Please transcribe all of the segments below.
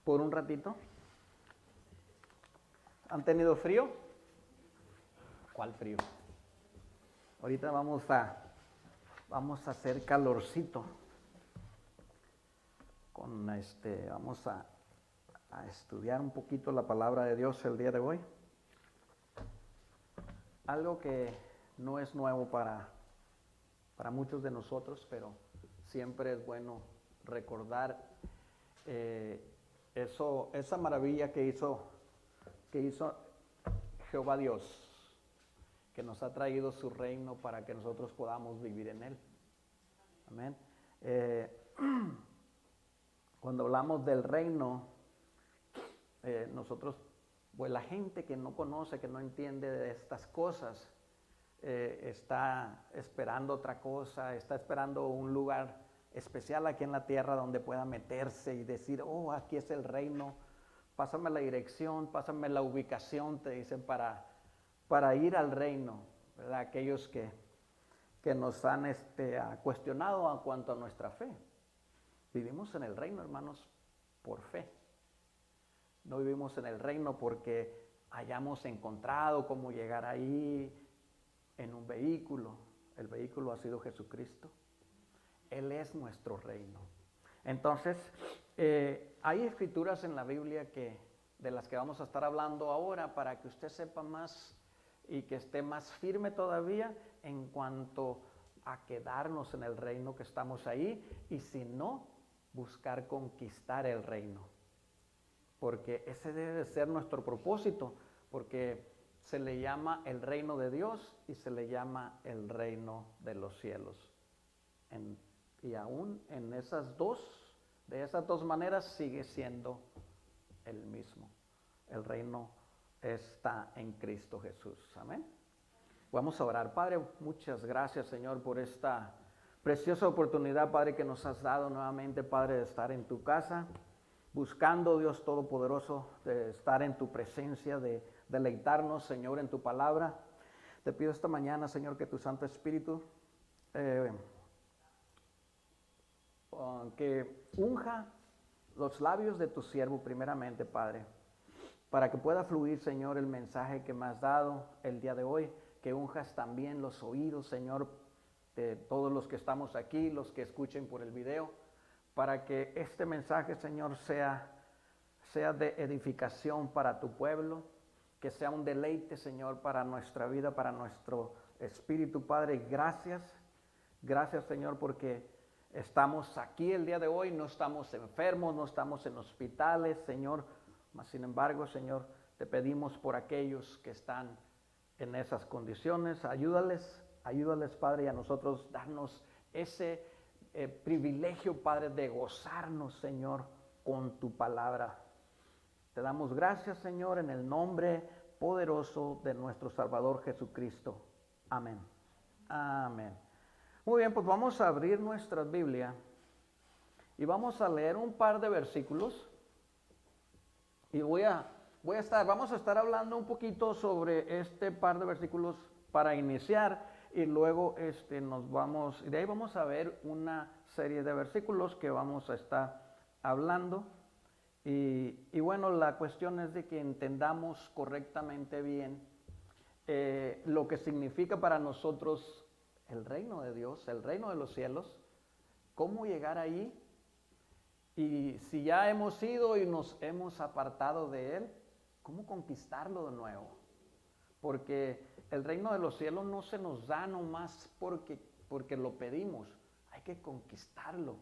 por un ratito. ¿Han tenido frío? ¿Cuál frío? Ahorita vamos a hacer calorcito. Vamos a estudiar un poquito la palabra de Dios el día de hoy. Algo que no es nuevo para muchos de nosotros, pero siempre es bueno recordar esa maravilla que hizo Jehová Dios, que nos ha traído su reino para que nosotros podamos vivir en él. Amén. Cuando hablamos del reino, nosotros, pues la gente que no conoce, que no entiende de estas cosas, está esperando otra cosa, está esperando un lugar especial aquí en la tierra donde pueda meterse y decir, oh, aquí es el reino, pásame la dirección, pásame la ubicación, te dicen, para ir al reino, ¿verdad? Aquellos que nos han cuestionado en cuanto a nuestra fe. Vivimos en el reino, hermanos, por fe. No vivimos en el reino porque hayamos encontrado cómo llegar ahí en un vehículo. El vehículo ha sido Jesucristo. Él es nuestro reino. Entonces, hay escrituras en la Biblia de las que vamos a estar hablando ahora para que usted sepa más y que esté más firme todavía en cuanto a quedarnos en el reino que estamos ahí, y si no, buscar conquistar el reino. Porque ese debe de ser nuestro propósito, porque se le llama el reino de Dios y se le llama el reino de los cielos. Y aún de esas dos maneras sigue siendo el mismo. El reino está en Cristo Jesús. Amén. Vamos a orar. Padre, muchas gracias, Señor, por esta preciosa oportunidad, Padre, que nos has dado nuevamente, Padre, de estar en tu casa, buscando, Dios Todopoderoso, de estar en tu presencia, de deleitarnos, Señor, en tu palabra. Te pido esta mañana, Señor, que tu Santo Espíritu que unja los labios de tu siervo primeramente, Padre, para que pueda fluir, Señor, el mensaje que me has dado el día de hoy, que unjas también los oídos, Señor, de todos los que estamos aquí, los que escuchen por el video, para que este mensaje, Señor, sea de edificación para tu pueblo, que sea un deleite, Señor, para nuestra vida, para nuestro espíritu, Padre. Gracias, Señor, porque estamos aquí el día de hoy, no estamos enfermos, no estamos en hospitales, Señor, mas sin embargo, Señor, te pedimos por aquellos que están en esas condiciones, ayúdales, Padre, y a nosotros darnos ese privilegio, Padre, de gozarnos, Señor, con tu palabra. Te damos gracias, Señor, en el nombre poderoso de nuestro Salvador Jesucristo. Amén. Amén. Muy bien, pues vamos a abrir nuestra Biblia y vamos a leer un par de versículos. Y vamos a estar hablando un poquito sobre este par de versículos para iniciar, y luego y de ahí vamos a ver una serie de versículos que vamos a estar hablando. Y bueno, la cuestión es de que entendamos correctamente bien lo que significa para nosotros el reino de Dios, el reino de los cielos, cómo llegar ahí, y si ya hemos ido y nos hemos apartado de él, cómo conquistarlo de nuevo. Porque el reino de los cielos no se nos da nomás porque lo pedimos, hay que conquistarlo,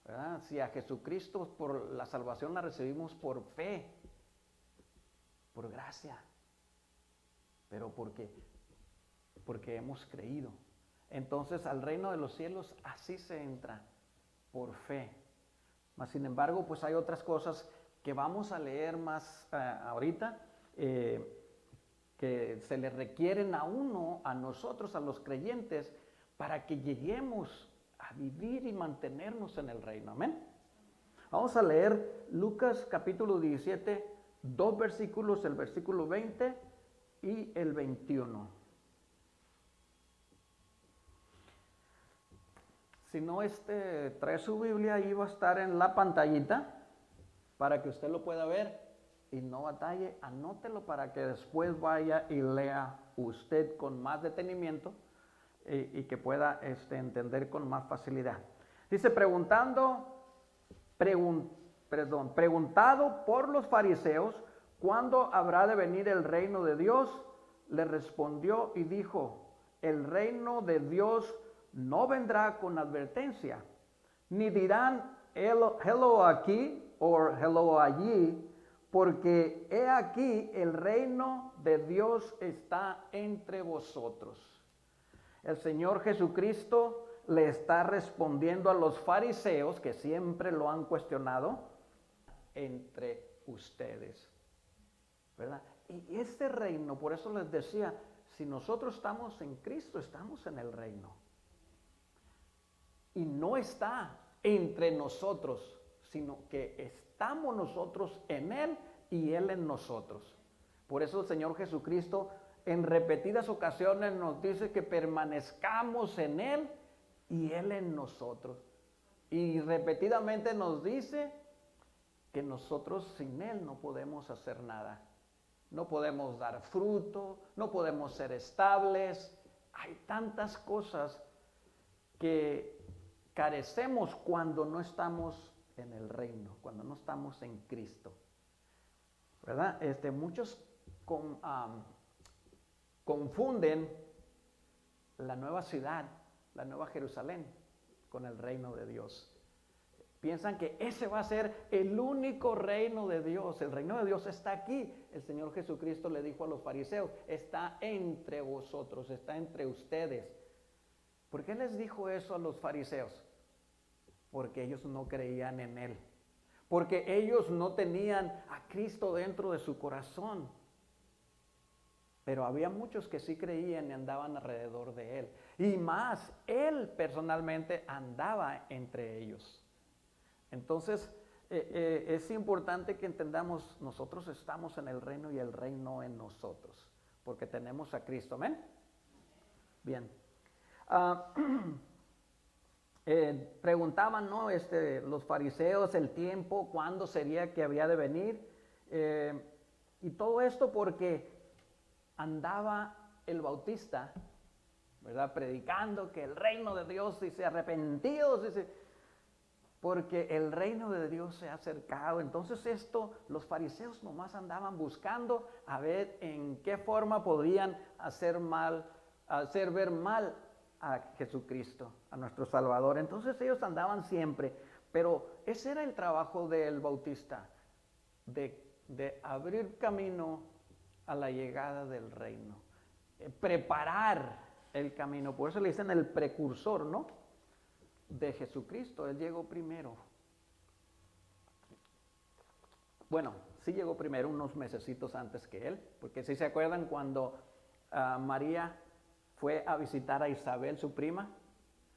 ¿verdad? Si a Jesucristo por la salvación la recibimos por fe, por gracia, pero porque hemos creído. Entonces al reino de los cielos así se entra, por fe. Mas sin embargo, pues hay otras cosas que vamos a leer más ahorita, que se le requieren a nosotros, a los creyentes, para que lleguemos a vivir y mantenernos en el reino. Amén. Vamos a leer Lucas capítulo 17, dos versículos, el versículo 20 y el 21. Si no trae su Biblia, ahí va a estar en la pantallita. para que usted lo pueda ver y no batalle. Anótelo para que después vaya y lea usted con más detenimiento y que pueda entender con más facilidad. Dice, preguntado por los fariseos, ¿cuándo habrá de venir el reino de Dios? Le respondió y dijo, el reino de Dios no vendrá con advertencia, ni dirán hello aquí o hello allí, porque he aquí el reino de Dios está entre vosotros. El Señor Jesucristo le está respondiendo a los fariseos, que siempre lo han cuestionado, entre ustedes, ¿verdad? Y este reino, por eso les decía, si nosotros estamos en Cristo, estamos en el reino. Y no está entre nosotros, sino que estamos nosotros en Él y Él en nosotros. Por eso el Señor Jesucristo en repetidas ocasiones nos dice que permanezcamos en Él y Él en nosotros. Y repetidamente nos dice que nosotros sin Él no podemos hacer nada. No podemos dar fruto, no podemos ser estables. Hay tantas cosas que carecemos cuando no estamos en el reino, cuando no estamos en Cristo, ¿verdad? Muchos confunden la nueva ciudad, la nueva Jerusalén, con el reino de Dios. Piensan que ese va a ser el único reino de Dios. El reino de Dios está aquí. El Señor Jesucristo le dijo a los fariseos, está entre vosotros, está entre ustedes. ¿Por qué les dijo eso a los fariseos? Porque ellos no creían en Él. Porque ellos no tenían a Cristo dentro de su corazón. Pero había muchos que sí creían y andaban alrededor de Él. Y más, Él personalmente andaba entre ellos. Entonces, es importante que entendamos, nosotros estamos en el reino y el reino en nosotros. Porque tenemos a Cristo. ¿Amén? Bien. Preguntaban, ¿no? Los fariseos el tiempo, cuándo sería que había de venir, y todo esto porque andaba el Bautista, ¿verdad? Predicando que el reino de Dios, dice, arrepentidos, dice, porque el reino de Dios se ha acercado. Entonces los fariseos nomás andaban buscando a ver en qué forma podrían hacer ver mal a Jesucristo, a nuestro Salvador. Entonces ellos andaban siempre, pero ese era el trabajo del Bautista, de abrir camino a la llegada del reino, preparar el camino. Por eso le dicen el precursor, ¿no? De Jesucristo. Él llegó primero. Bueno, sí llegó primero, unos mesecitos antes que él, porque si se acuerdan cuando María fue a visitar a Isabel, su prima,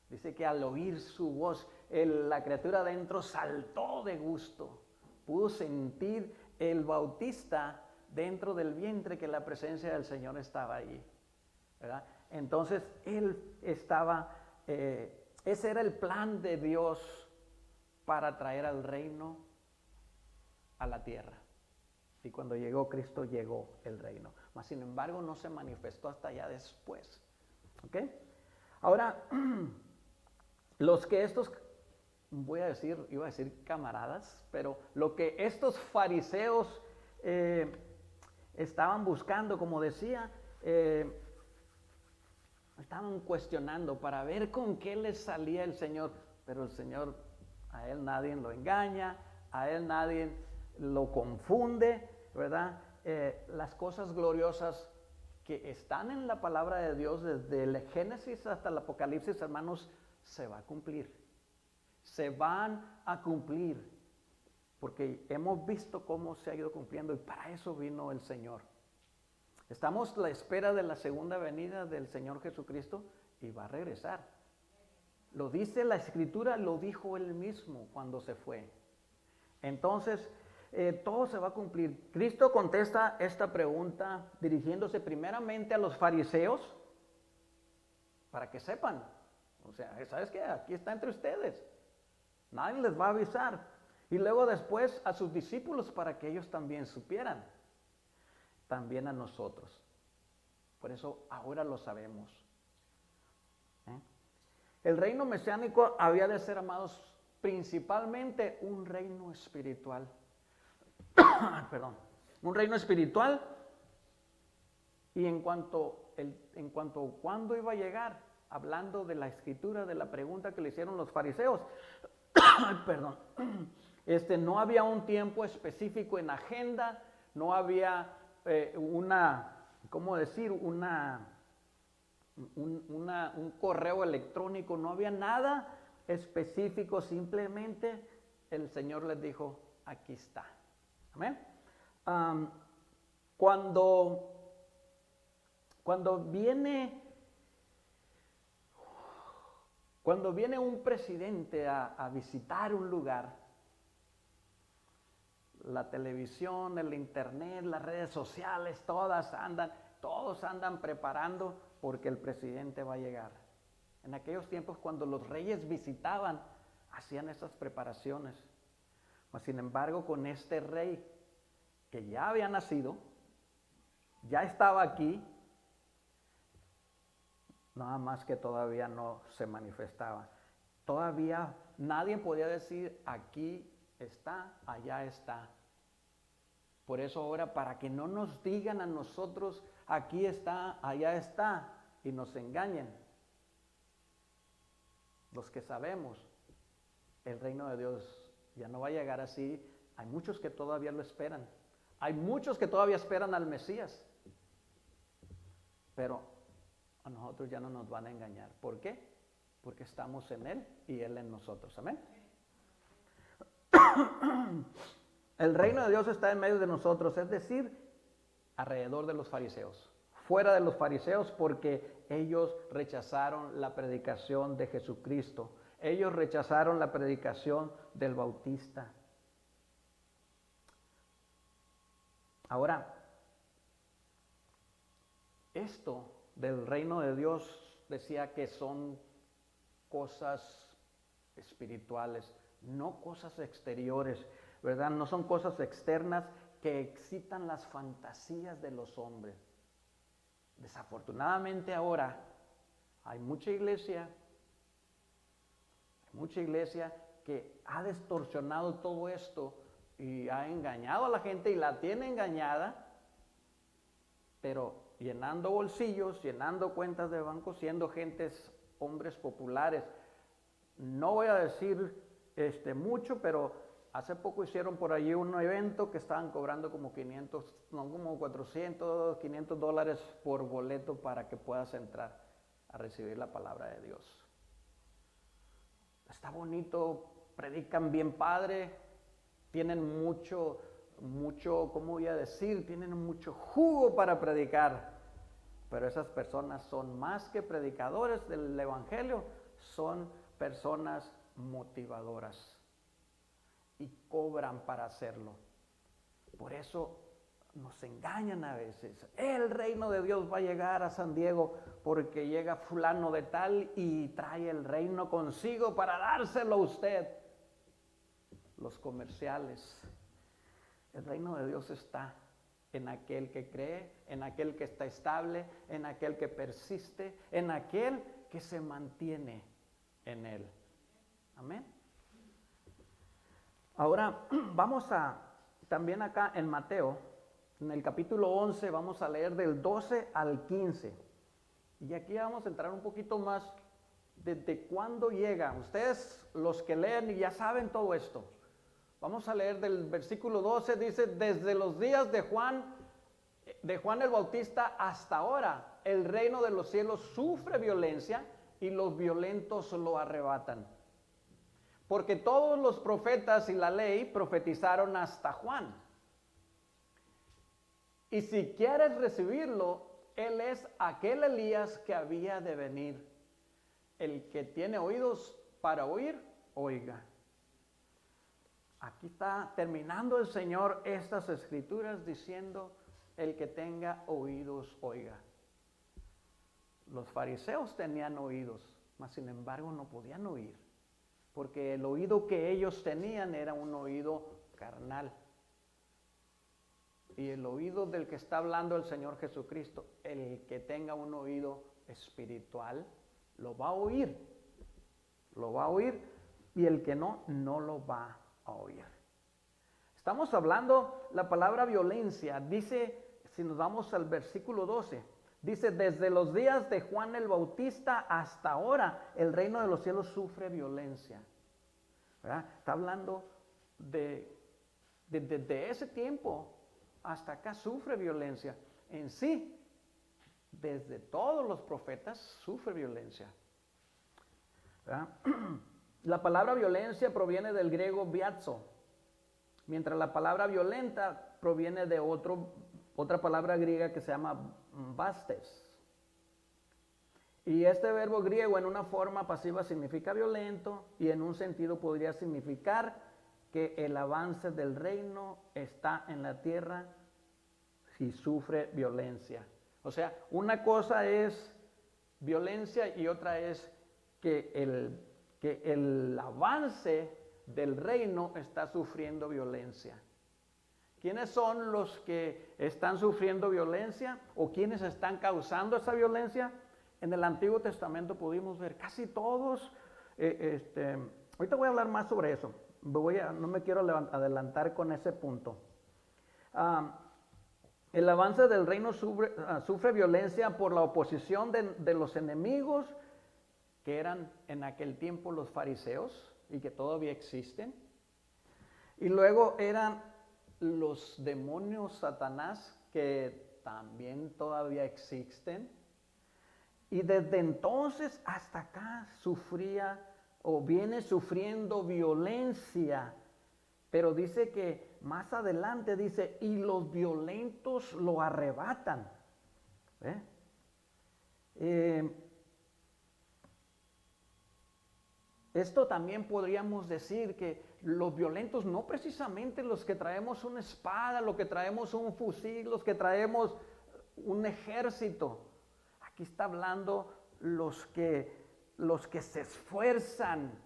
dice que al oír su voz, la criatura adentro saltó de gusto. Pudo sentir el Bautista dentro del vientre que la presencia del Señor estaba allí, ¿verdad? Entonces, él estaba, ese era el plan de Dios para traer al reino a la tierra. Y cuando llegó Cristo, llegó el reino. Mas, sin embargo, no se manifestó hasta allá después. ¿Ok? Ahora, los que iba a decir camaradas, pero lo que estos fariseos estaban buscando, como decía, estaban cuestionando para ver con qué les salía el Señor. Pero el Señor, a Él nadie lo engaña, a Él nadie lo confunde, ¿verdad? Las cosas gloriosas que están en la palabra de Dios, desde el Génesis hasta el Apocalipsis, hermanos, se va a cumplir. Se van a cumplir. Porque hemos visto cómo se ha ido cumpliendo y para eso vino el Señor. Estamos a la espera de la segunda venida del Señor Jesucristo y va a regresar. Lo dice la Escritura, lo dijo Él mismo cuando se fue. Entonces, todo se va a cumplir. Cristo contesta esta pregunta dirigiéndose primeramente a los fariseos para que sepan. O sea, ¿sabes qué? Aquí está entre ustedes. Nadie les va a avisar. Y luego después a sus discípulos para que ellos también supieran. También a nosotros. Por eso ahora lo sabemos. El reino mesiánico había de ser, amados, principalmente un reino espiritual. Perdón. Un reino espiritual. Y en cuanto cuándo iba a llegar, hablando de la escritura, de la pregunta que le hicieron los fariseos, perdón, no había un tiempo específico en agenda, no había un correo electrónico, no había nada específico, simplemente el Señor les dijo, aquí está. Amén. Cuando viene un presidente a visitar un lugar, la televisión, el internet, las redes sociales, todos andan preparando porque el presidente va a llegar. En aquellos tiempos, cuando los reyes visitaban, hacían esas preparaciones. Mas, sin embargo, con este rey que ya había nacido, ya estaba aquí, nada más que todavía no se manifestaba. Todavía nadie podía decir, aquí está, allá está. Por eso ahora, para que no nos digan a nosotros, aquí está, allá está, y nos engañen, los que sabemos, el reino de Dios ya no va a llegar así. Hay muchos que todavía lo esperan. Hay muchos que todavía esperan al Mesías. Pero a nosotros ya no nos van a engañar. ¿Por qué? Porque estamos en Él y Él en nosotros. Amén. El reino de Dios está en medio de nosotros, es decir, alrededor de los fariseos. Fuera de los fariseos, porque ellos rechazaron la predicación de Jesucristo. Ellos rechazaron la predicación del Bautista. Ahora, esto del reino de Dios decía que son cosas espirituales, no cosas exteriores, ¿verdad? No son cosas externas que excitan las fantasías de los hombres. Desafortunadamente ahora hay mucha iglesia que ha distorsionado todo esto y ha engañado a la gente y la tiene engañada, pero llenando bolsillos, llenando cuentas de banco, siendo hombres populares. No voy a decir mucho, pero hace poco hicieron por allí un evento que estaban cobrando como 400, 500 dólares por boleto para que puedas entrar a recibir la palabra de Dios. Está bonito, predican bien padre, tienen mucho, ¿cómo voy a decir? Tienen mucho jugo para predicar. Pero esas personas son más que predicadores del evangelio, son personas motivadoras y cobran para hacerlo. Por eso nos engañan a veces. El reino de Dios va a llegar a San Diego porque llega fulano de tal y trae el reino consigo para dárselo a usted. Los comerciales. El reino de Dios está en aquel que cree, en aquel que está estable, en aquel que persiste, en aquel que se mantiene en él. Amén. Ahora vamos también acá en Mateo, en el capítulo 11, vamos a leer del 12 al 15. Y aquí vamos a entrar un poquito más desde cuándo llega. Ustedes, los que leen, ya saben todo esto. Vamos a leer del versículo 12, dice, desde los días de Juan el Bautista hasta ahora, el reino de los cielos sufre violencia y los violentos lo arrebatan. Porque todos los profetas y la ley profetizaron hasta Juan. Y si quieres recibirlo, él es aquel Elías que había de venir. El que tiene oídos para oír, oiga. Aquí está terminando el Señor estas escrituras diciendo, el que tenga oídos, oiga. Los fariseos tenían oídos, mas sin embargo no podían oír. porque el oído que ellos tenían era un oído carnal. Y el oído del que está hablando el Señor Jesucristo, el que tenga un oído espiritual, lo va a oír. Lo va a oír, y el que no, no lo va a oír. Estamos hablando, la palabra violencia, dice, si nos vamos al versículo 12, dice, desde los días de Juan el Bautista hasta ahora, el reino de los cielos sufre violencia. ¿Verdad? Está hablando de ese tiempo hasta acá sufre violencia. En sí, desde todos los profetas sufre violencia. ¿Verdad? La palabra violencia proviene del griego biazo, mientras la palabra violenta proviene de otra palabra griega que se llama bastes. Y este verbo griego en una forma pasiva significa violento, y en un sentido podría significar que el avance del reino está en la tierra si sufre violencia. O sea, una cosa es violencia y otra es que el avance del reino está sufriendo violencia. ¿Quiénes son los que están sufriendo violencia o quiénes están causando esa violencia? En el Antiguo Testamento pudimos ver casi todos. Ahorita voy a hablar más sobre eso. No me quiero adelantar con ese punto. El avance del reino sufre violencia por la oposición de los enemigos, que eran en aquel tiempo los fariseos y que todavía existen. Y luego eran los demonios Satanás, que también todavía existen. Y desde entonces hasta acá sufría o viene sufriendo violencia. Pero dice que más adelante dice, y los violentos lo arrebatan. Esto también podríamos decir que los violentos, no precisamente los que traemos una espada, los que traemos un fusil, los que traemos un ejército. Aquí está hablando los que se esfuerzan,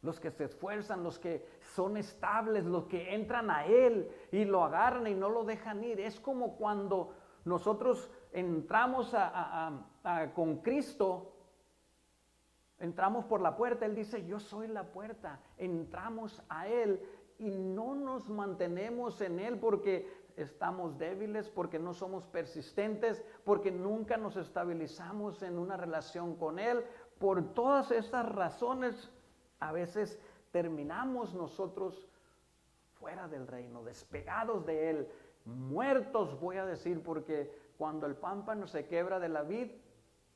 los que son estables, los que entran a Él y lo agarran y no lo dejan ir. Es como cuando nosotros entramos con Cristo, entramos por la puerta. Él dice, yo soy la puerta. Entramos a Él y no nos mantenemos en Él porque estamos débiles, porque no somos persistentes, porque nunca nos estabilizamos en una relación con Él. Por todas estas razones, a veces terminamos nosotros fuera del reino, despegados de Él, muertos, voy a decir, porque cuando el pámpano se quebra de la vid,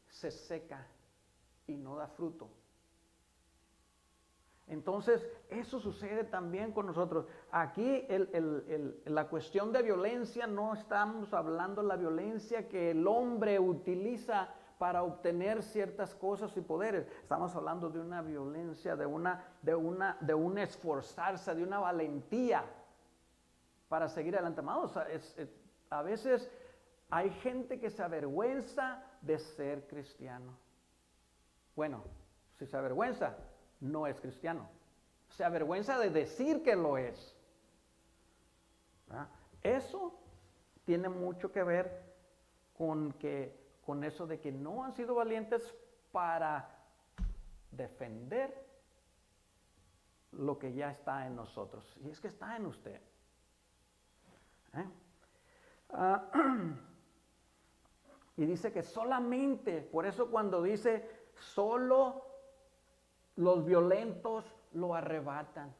se seca y no da fruto. Entonces, eso sucede también con nosotros. Aquí la cuestión de violencia, no estamos hablando de la violencia que el hombre utiliza para obtener ciertas cosas y poderes. Estamos hablando de una violencia, de un esforzarse, de una valentía para seguir adelante. Amados, a veces hay gente que se avergüenza de ser cristiano. Bueno, si se avergüenza, no es cristiano. Se avergüenza de decir que lo es. ¿Verdad? Eso tiene mucho que ver con eso de que no han sido valientes para defender lo que ya está en nosotros. Y es que está en usted. Y dice que solamente, por eso cuando dice solo los violentos lo arrebatan.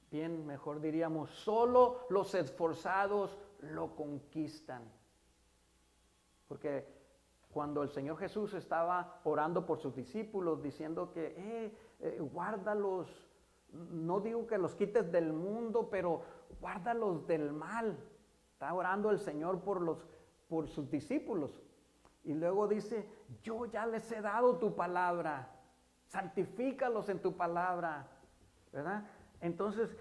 Bien, mejor diríamos, solo los esforzados lo conquistan. Porque cuando el Señor Jesús estaba orando por sus discípulos, diciendo que guárdalos, no digo que los quites del mundo, pero guárdalos del mal. Está orando el Señor por sus discípulos. Y luego dice, yo ya les he dado tu palabra. Santifícalos en tu palabra, ¿verdad? Entonces,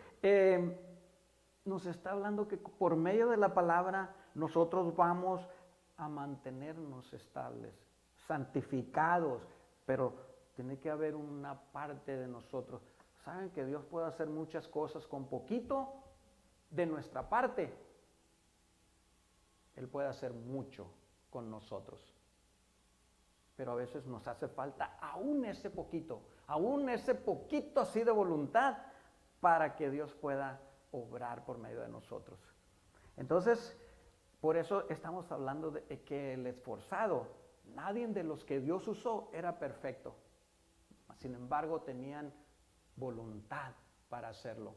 nos está hablando que por medio de la palabra nosotros vamos a mantenernos estables, santificados, pero tiene que haber una parte de nosotros. Saben que Dios puede hacer muchas cosas con poquito de nuestra parte. Él puede hacer mucho con nosotros. Pero a veces nos hace falta aún ese poquito así de voluntad para que Dios pueda obrar por medio de nosotros. Entonces, por eso estamos hablando de que el esforzado, nadie de los que Dios usó era perfecto. Sin embargo, tenían voluntad para hacerlo.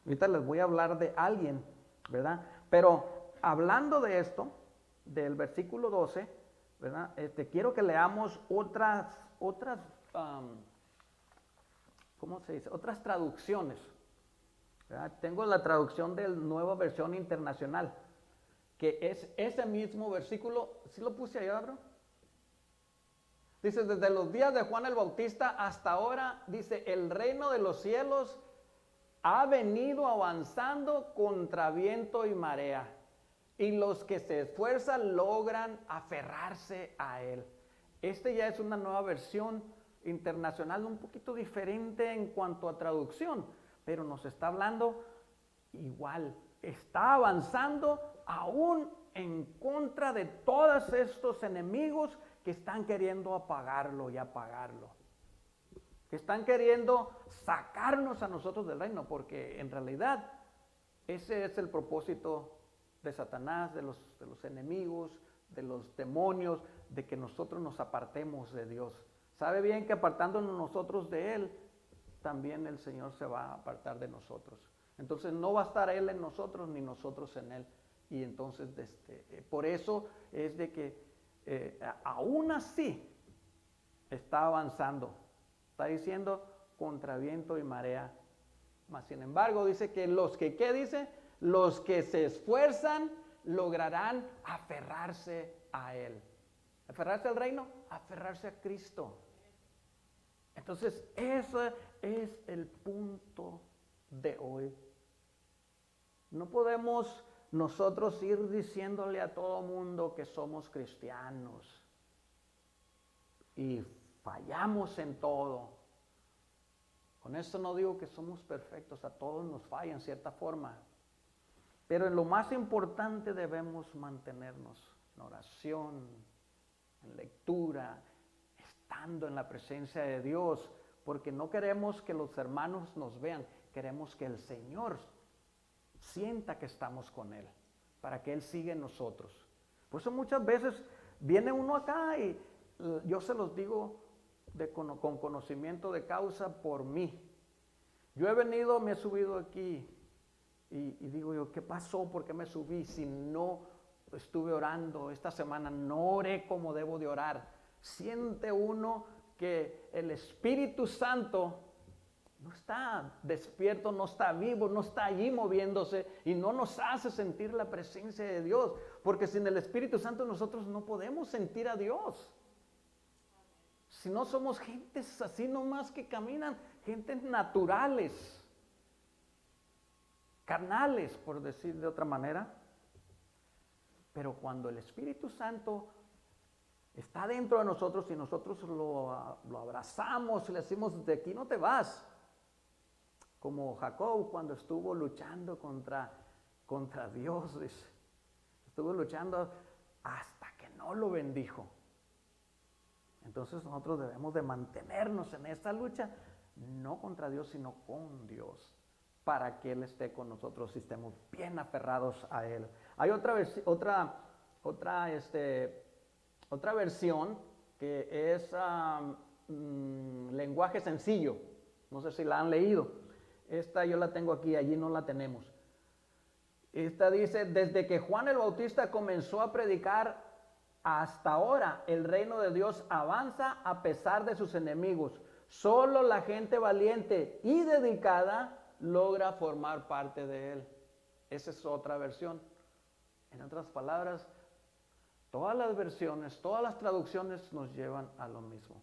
Ahorita les voy a hablar de alguien, ¿verdad? Pero hablando de esto, del versículo 12, ¿verdad? Quiero que leamos otras ¿cómo se dice? Otras traducciones, ¿verdad? Tengo la traducción de Nueva Versión Internacional, que es ese mismo versículo. ¿Sí lo puse allá, bro? Dice, desde los días de Juan el Bautista hasta ahora, dice, el reino de los cielos ha venido avanzando contra viento y marea, y los que se esfuerzan logran aferrarse a él. Ya es una nueva versión internacional, un poquito diferente en cuanto a traducción, pero nos está hablando igual, está avanzando aún en contra de todos estos enemigos que están queriendo apagarlo y apagarlo, que están queriendo sacarnos a nosotros del reino, porque en realidad ese es el propósito de Satanás, de los enemigos, de los demonios, de que nosotros nos apartemos de Dios. Sabe bien que apartándonos nosotros de Él, también el Señor se va a apartar de nosotros. Entonces no va a estar Él en nosotros ni nosotros en Él. Y entonces por eso es de que aún así está avanzando. Está diciendo contra viento y marea. Mas sin embargo dice que ¿qué dice? Los que se esfuerzan lograrán aferrarse a Él. ¿Aferrarse al reino? Aferrarse a Cristo. Entonces, ese es el punto de hoy. No podemos nosotros ir diciéndole a todo mundo que somos cristianos y fallamos en todo. Con esto no digo que somos perfectos, a todos nos falla en cierta forma. Pero en lo más importante debemos mantenernos en oración, en lectura, estando en la presencia de Dios, porque no queremos que los hermanos nos vean, queremos que el Señor sienta que estamos con Él, para que Él siga en nosotros. Por eso muchas veces viene uno acá y yo se los digo con conocimiento de causa por mí. Yo me he subido aquí y digo yo, ¿qué pasó? ¿Por qué me subí? Si no estuve orando esta semana, no oré como debo de orar. Siente uno que el Espíritu Santo no está despierto, no está vivo, no está allí moviéndose y no nos hace sentir la presencia de Dios, porque sin el Espíritu Santo nosotros no podemos sentir a Dios. Si no somos gentes así nomás que caminan, gentes naturales, carnales, por decir de otra manera. Pero cuando el Espíritu Santo está dentro de nosotros y nosotros lo abrazamos y le decimos, de aquí no te vas. Como Jacob cuando estuvo luchando contra Dios, estuvo luchando hasta que no lo bendijo. Entonces nosotros debemos de mantenernos en esta lucha, no contra Dios, sino con Dios, para que Él esté con nosotros y estemos bien aferrados a Él. Hay otra versión que es lenguaje sencillo. No sé si la han leído. Esta yo la tengo aquí, allí no la tenemos. Esta dice, desde que Juan el Bautista comenzó a predicar hasta ahora, el reino de Dios avanza a pesar de sus enemigos. Solo la gente valiente y dedicada logra formar parte de él. Esa es otra versión. En otras palabras, todas las versiones, todas las traducciones nos llevan a lo mismo.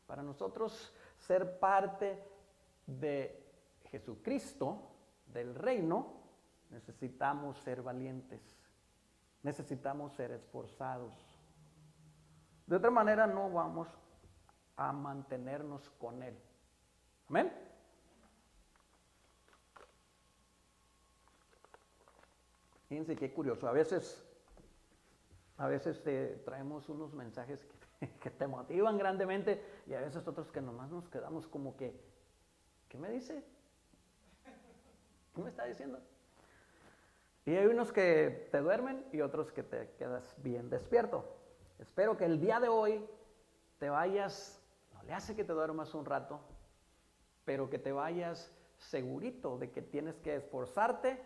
Para nosotros ser parte de Jesucristo, del reino, necesitamos ser valientes, necesitamos ser esforzados. De otra manera no vamos a mantenernos con Él. Amén. Fíjense qué curioso. A veces te traemos unos mensajes que te motivan grandemente y a veces otros que nomás nos quedamos como que, ¿qué me dice? ¿Qué me está diciendo? Y hay unos que te duermen y otros que te quedas bien despierto. Espero que el día de hoy te vayas, no le hace que te duermas un rato, pero que te vayas segurito de que tienes que esforzarte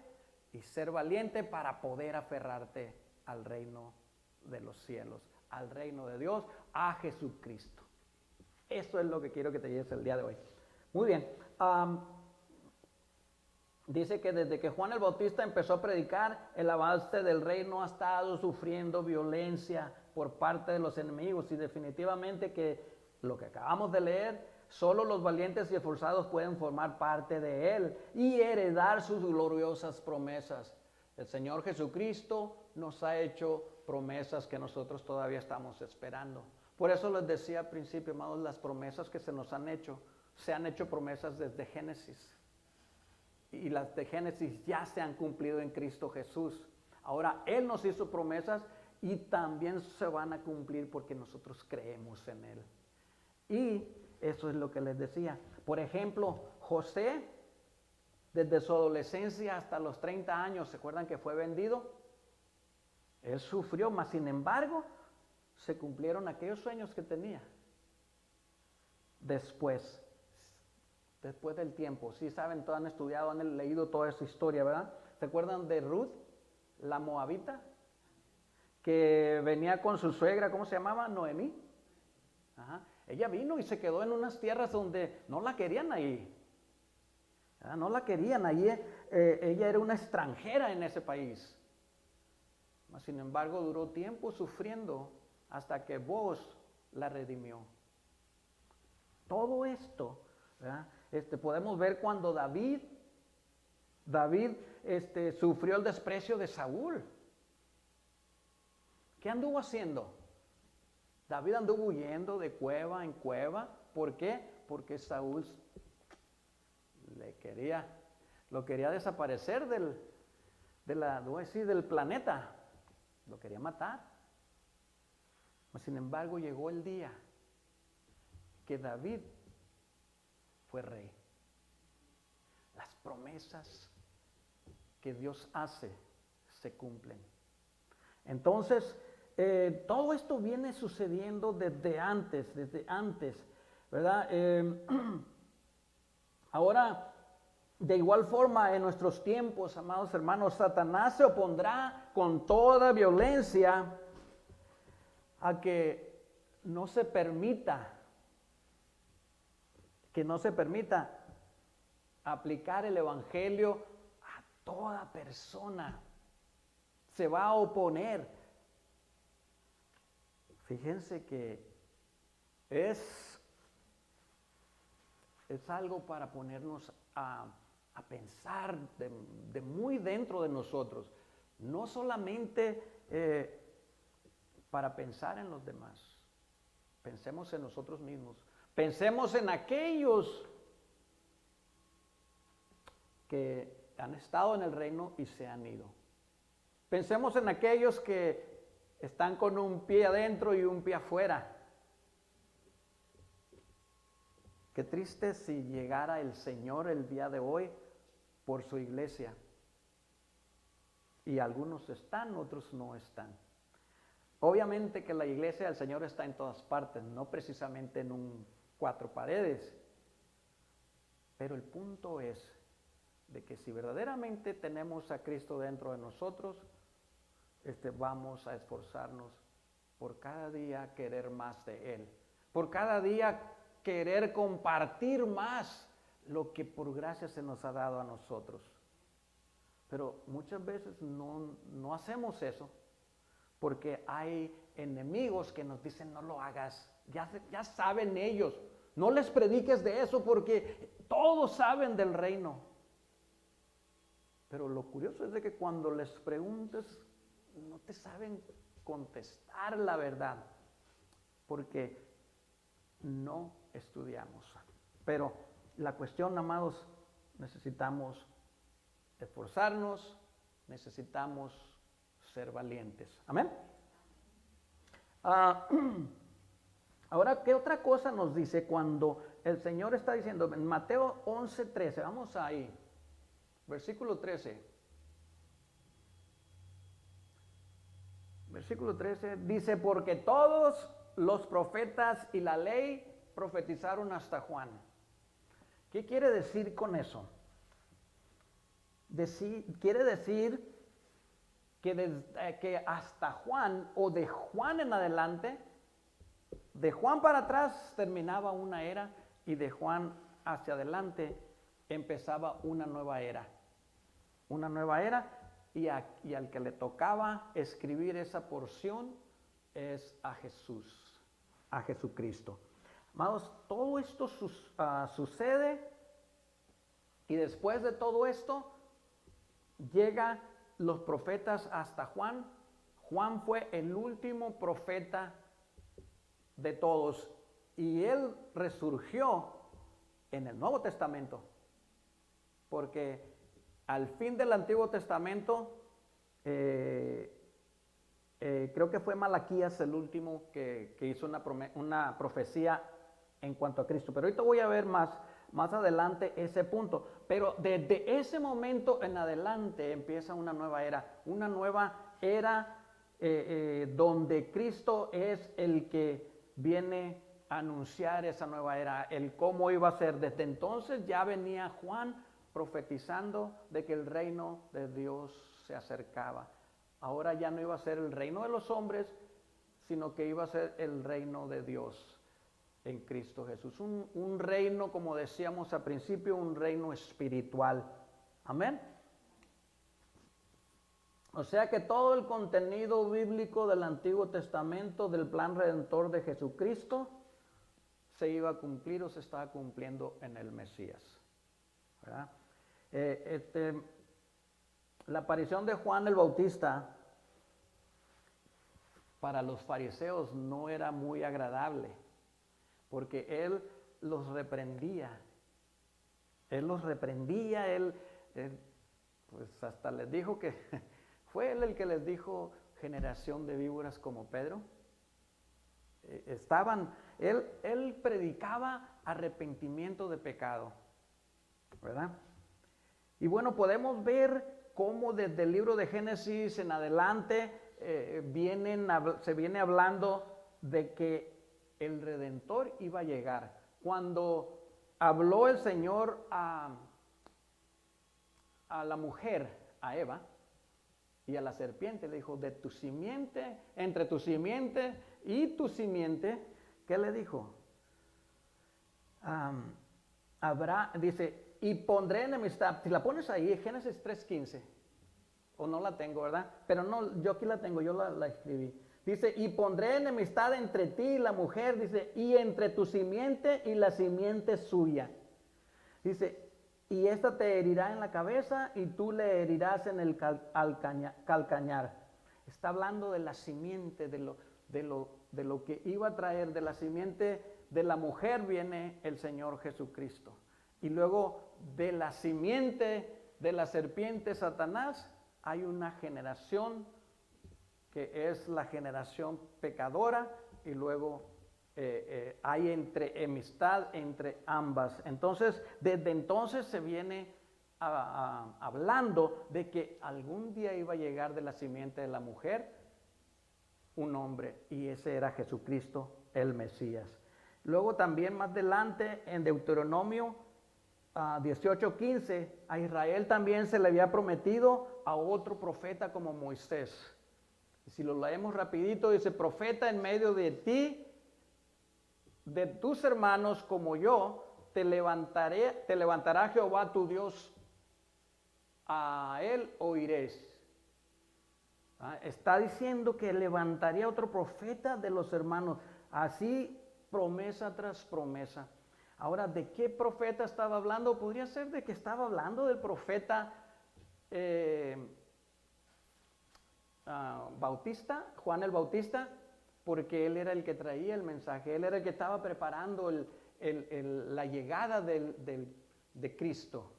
y ser valiente para poder aferrarte al reino de los cielos, al reino de Dios, a Jesucristo. Eso es lo que quiero que te lleves el día de hoy. Muy bien. Dice que desde que Juan el Bautista empezó a predicar, el avance del reino ha estado sufriendo violencia por parte de los enemigos, y definitivamente que lo que acabamos de leer, solo los valientes y esforzados pueden formar parte de él y heredar sus gloriosas promesas. El Señor Jesucristo nos ha hecho promesas que nosotros todavía estamos esperando. Por eso les decía al principio, amados, las promesas que se nos han hecho promesas desde Génesis. Y las de Génesis ya se han cumplido en Cristo Jesús. Ahora Él nos hizo promesas y también se van a cumplir porque nosotros creemos en Él. Y eso es lo que les decía. Por ejemplo, José, desde su adolescencia hasta los 30 años, ¿se acuerdan que fue vendido? Él sufrió, mas sin embargo, se cumplieron aquellos sueños que tenía. Después del tiempo, sí saben, todos han estudiado, han leído toda esa historia, ¿verdad? ¿Se acuerdan de Ruth, la moabita? Que venía con su suegra, ¿cómo se llamaba? Noemí. Ajá. Ella vino y se quedó en unas tierras donde no la querían ahí. No la querían ahí. Ella era una extranjera en ese país. Sin embargo, duró tiempo sufriendo hasta que Boaz la redimió. Todo esto, ¿verdad? Podemos ver cuando David sufrió el desprecio de Saúl. ¿Qué anduvo haciendo? David anduvo huyendo de cueva en cueva. ¿Por qué? Porque Saúl lo quería desaparecer del planeta. Lo quería matar. Sin embargo, llegó el día que David fue rey. Las promesas que Dios hace se cumplen. Entonces, todo esto viene sucediendo desde antes, ¿verdad? Ahora, de igual forma, en nuestros tiempos, amados hermanos, Satanás se opondrá con toda violencia a que no se permita aplicar el evangelio a toda persona. Se va a oponer. Fíjense que es algo para ponernos a pensar de muy dentro de nosotros. No solamente para pensar en los demás. Pensemos en nosotros mismos. Pensemos en aquellos que han estado en el reino y se han ido. Pensemos en aquellos que están con un pie adentro y un pie afuera. Qué triste si llegara el Señor el día de hoy por su iglesia. Y algunos están, otros no están. Obviamente que la iglesia del Señor está en todas partes, no precisamente en cuatro paredes. Pero el punto es de que si verdaderamente tenemos a Cristo dentro de nosotros, vamos a esforzarnos por cada día querer más de Él. Por cada día querer compartir más lo que por gracia se nos ha dado a nosotros. Pero muchas veces no hacemos eso porque hay enemigos que nos dicen no lo hagas, ya saben ellos, no les prediques de eso porque todos saben del reino. Pero lo curioso es de que cuando les preguntes no te saben contestar la verdad, porque no estudiamos. Pero la cuestión, amados, necesitamos esforzarnos, necesitamos ser valientes. Amén. Ahora, ¿qué otra cosa nos dice cuando el Señor está diciendo en Mateo 11:13? Vamos ahí, versículo 13. Versículo 13 dice, porque todos los profetas y la ley profetizaron hasta Juan. ¿Qué quiere decir con eso? Quiere decir que hasta Juan, o de Juan en adelante, de Juan para atrás terminaba una era, y de Juan hacia adelante empezaba una nueva era. Una nueva era, y al que le tocaba escribir esa porción es a Jesús, a Jesucristo. Amados, todo esto sucede, y después de todo esto llega los profetas hasta Juan. Juan fue el último profeta de todos, y él resurgió en el Nuevo Testamento, porque al fin del Antiguo Testamento, creo que fue Malaquías el último que hizo una profecía en cuanto a Cristo, pero ahorita voy a ver más adelante ese punto. Pero desde ese momento en adelante empieza una nueva era donde Cristo es el que viene a anunciar esa nueva era, el cómo iba a ser. Desde entonces ya venía Juan profetizando de que el reino de Dios se acercaba. Ahora ya no iba a ser el reino de los hombres, sino que iba a ser el reino de Dios en Cristo Jesús. Un reino, como decíamos al principio, un reino espiritual. Amén. O sea que todo el contenido bíblico del Antiguo Testamento, del plan redentor de Jesucristo, se iba a cumplir o se estaba cumpliendo en el Mesías, ¿verdad? La aparición de Juan el Bautista para los fariseos no era muy agradable, porque él los reprendía. Él pues hasta les dijo que fue él el que les dijo generación de víboras como Pedro. Él predicaba arrepentimiento de pecado, ¿verdad? Y bueno, podemos ver cómo desde el libro de Génesis en adelante se viene hablando de que el Redentor iba a llegar. Cuando habló el Señor a la mujer, a Eva, y a la serpiente, le dijo, de tu simiente, entre tu simiente y tu simiente, ¿qué le dijo? Dice, y pondré enemistad. Si la pones ahí, Génesis 3:15, o no la tengo, ¿verdad? Pero no, yo aquí la tengo, yo la escribí. Dice, y pondré enemistad entre ti y la mujer, dice, y entre tu simiente y la simiente suya. Dice, y esta te herirá en la cabeza y tú le herirás en el calcañar. Está hablando de la simiente, de lo que iba a traer. De la simiente de la mujer viene el Señor Jesucristo. Y luego de la simiente de la serpiente Satanás hay una generación que es la generación pecadora, y luego hay enemistad entre ambas. Entonces, desde entonces se viene hablando de que algún día iba a llegar de la simiente de la mujer un hombre, y ese era Jesucristo, el Mesías. Luego también más adelante en Deuteronomio 18:15, a Israel también se le había prometido a otro profeta como Moisés. Si lo leemos rapidito, dice, profeta en medio de ti, de tus hermanos como yo, te levantará Jehová tu Dios, a él oiréis. Está diciendo que levantaría otro profeta de los hermanos, así promesa tras promesa. Ahora, ¿de qué profeta estaba hablando? Podría ser de que estaba hablando del profeta Bautista, Juan el Bautista, porque Él era el que traía el mensaje, Él era el que estaba preparando la llegada de Cristo,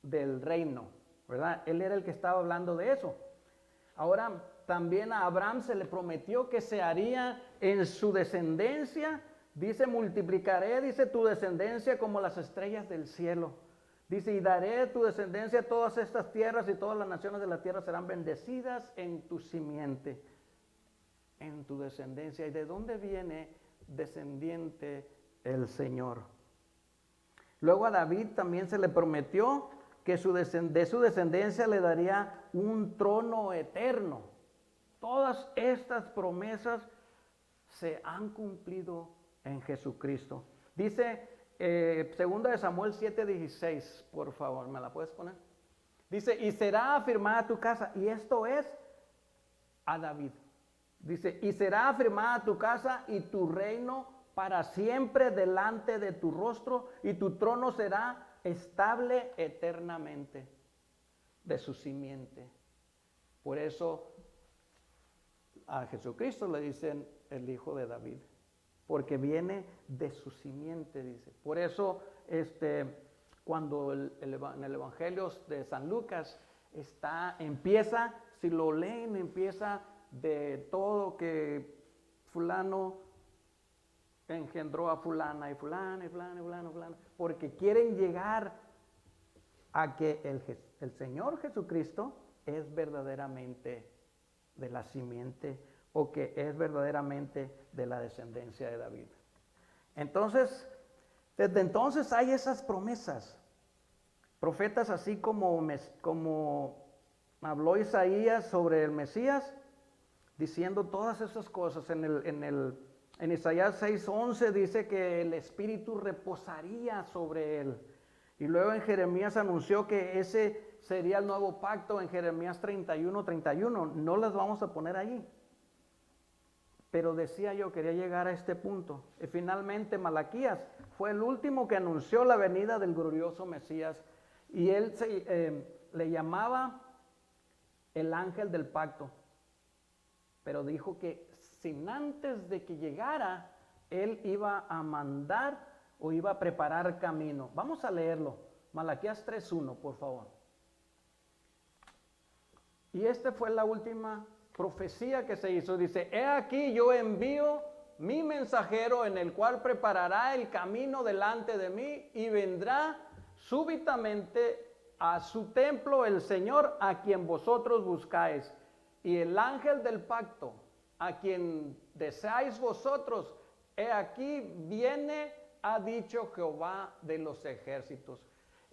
del reino, ¿verdad? Él era el que estaba hablando de eso. Ahora también a Abraham se le prometió que se haría en su descendencia, dice, multiplicaré, dice, tu descendencia como las estrellas del cielo. Dice, y daré tu descendencia a todas estas tierras y todas las naciones de la tierra serán bendecidas en tu simiente, en tu descendencia. ¿Y de dónde viene descendiente el Señor? Luego a David también se le prometió que de su descendencia le daría un trono eterno. Todas estas promesas se han cumplido en Jesucristo. Dice 2 de Samuel 7:16, por favor, ¿me la puedes poner? Dice, y será afirmada tu casa, y esto es a David. Dice, y será afirmada tu casa y tu reino para siempre delante de tu rostro, y tu trono será estable eternamente de su simiente. Por eso a Jesucristo le dicen el hijo de David, porque viene de su simiente, dice. Por eso cuando en el Evangelio de San Lucas empieza, si lo leen, empieza de todo que fulano engendró a fulana y fulana y fulana y fulana y fulana, porque quieren llegar a que el Señor Jesucristo es verdaderamente de la simiente, o que es verdaderamente de la descendencia de David. Entonces, desde entonces hay esas promesas. Profetas así como habló Isaías sobre el Mesías, diciendo todas esas cosas. En Isaías 6:11 dice que el Espíritu reposaría sobre él. Y luego en Jeremías anunció que ese sería el nuevo pacto en Jeremías 31:31. No las vamos a poner allí. Pero decía yo, quería llegar a este punto. Y finalmente Malaquías fue el último que anunció la venida del glorioso Mesías. Y él le llamaba el ángel del pacto. Pero dijo que sin antes de que llegara, él iba a mandar o iba a preparar camino. Vamos a leerlo. Malaquías 3:1, por favor. Y esta fue la última profecía que se hizo. Dice, he aquí yo envío mi mensajero en el cual preparará el camino delante de mí, y vendrá súbitamente a su templo el Señor a quien vosotros buscáis. Y el ángel del pacto a quien deseáis vosotros, he aquí viene, ha dicho Jehová de los ejércitos.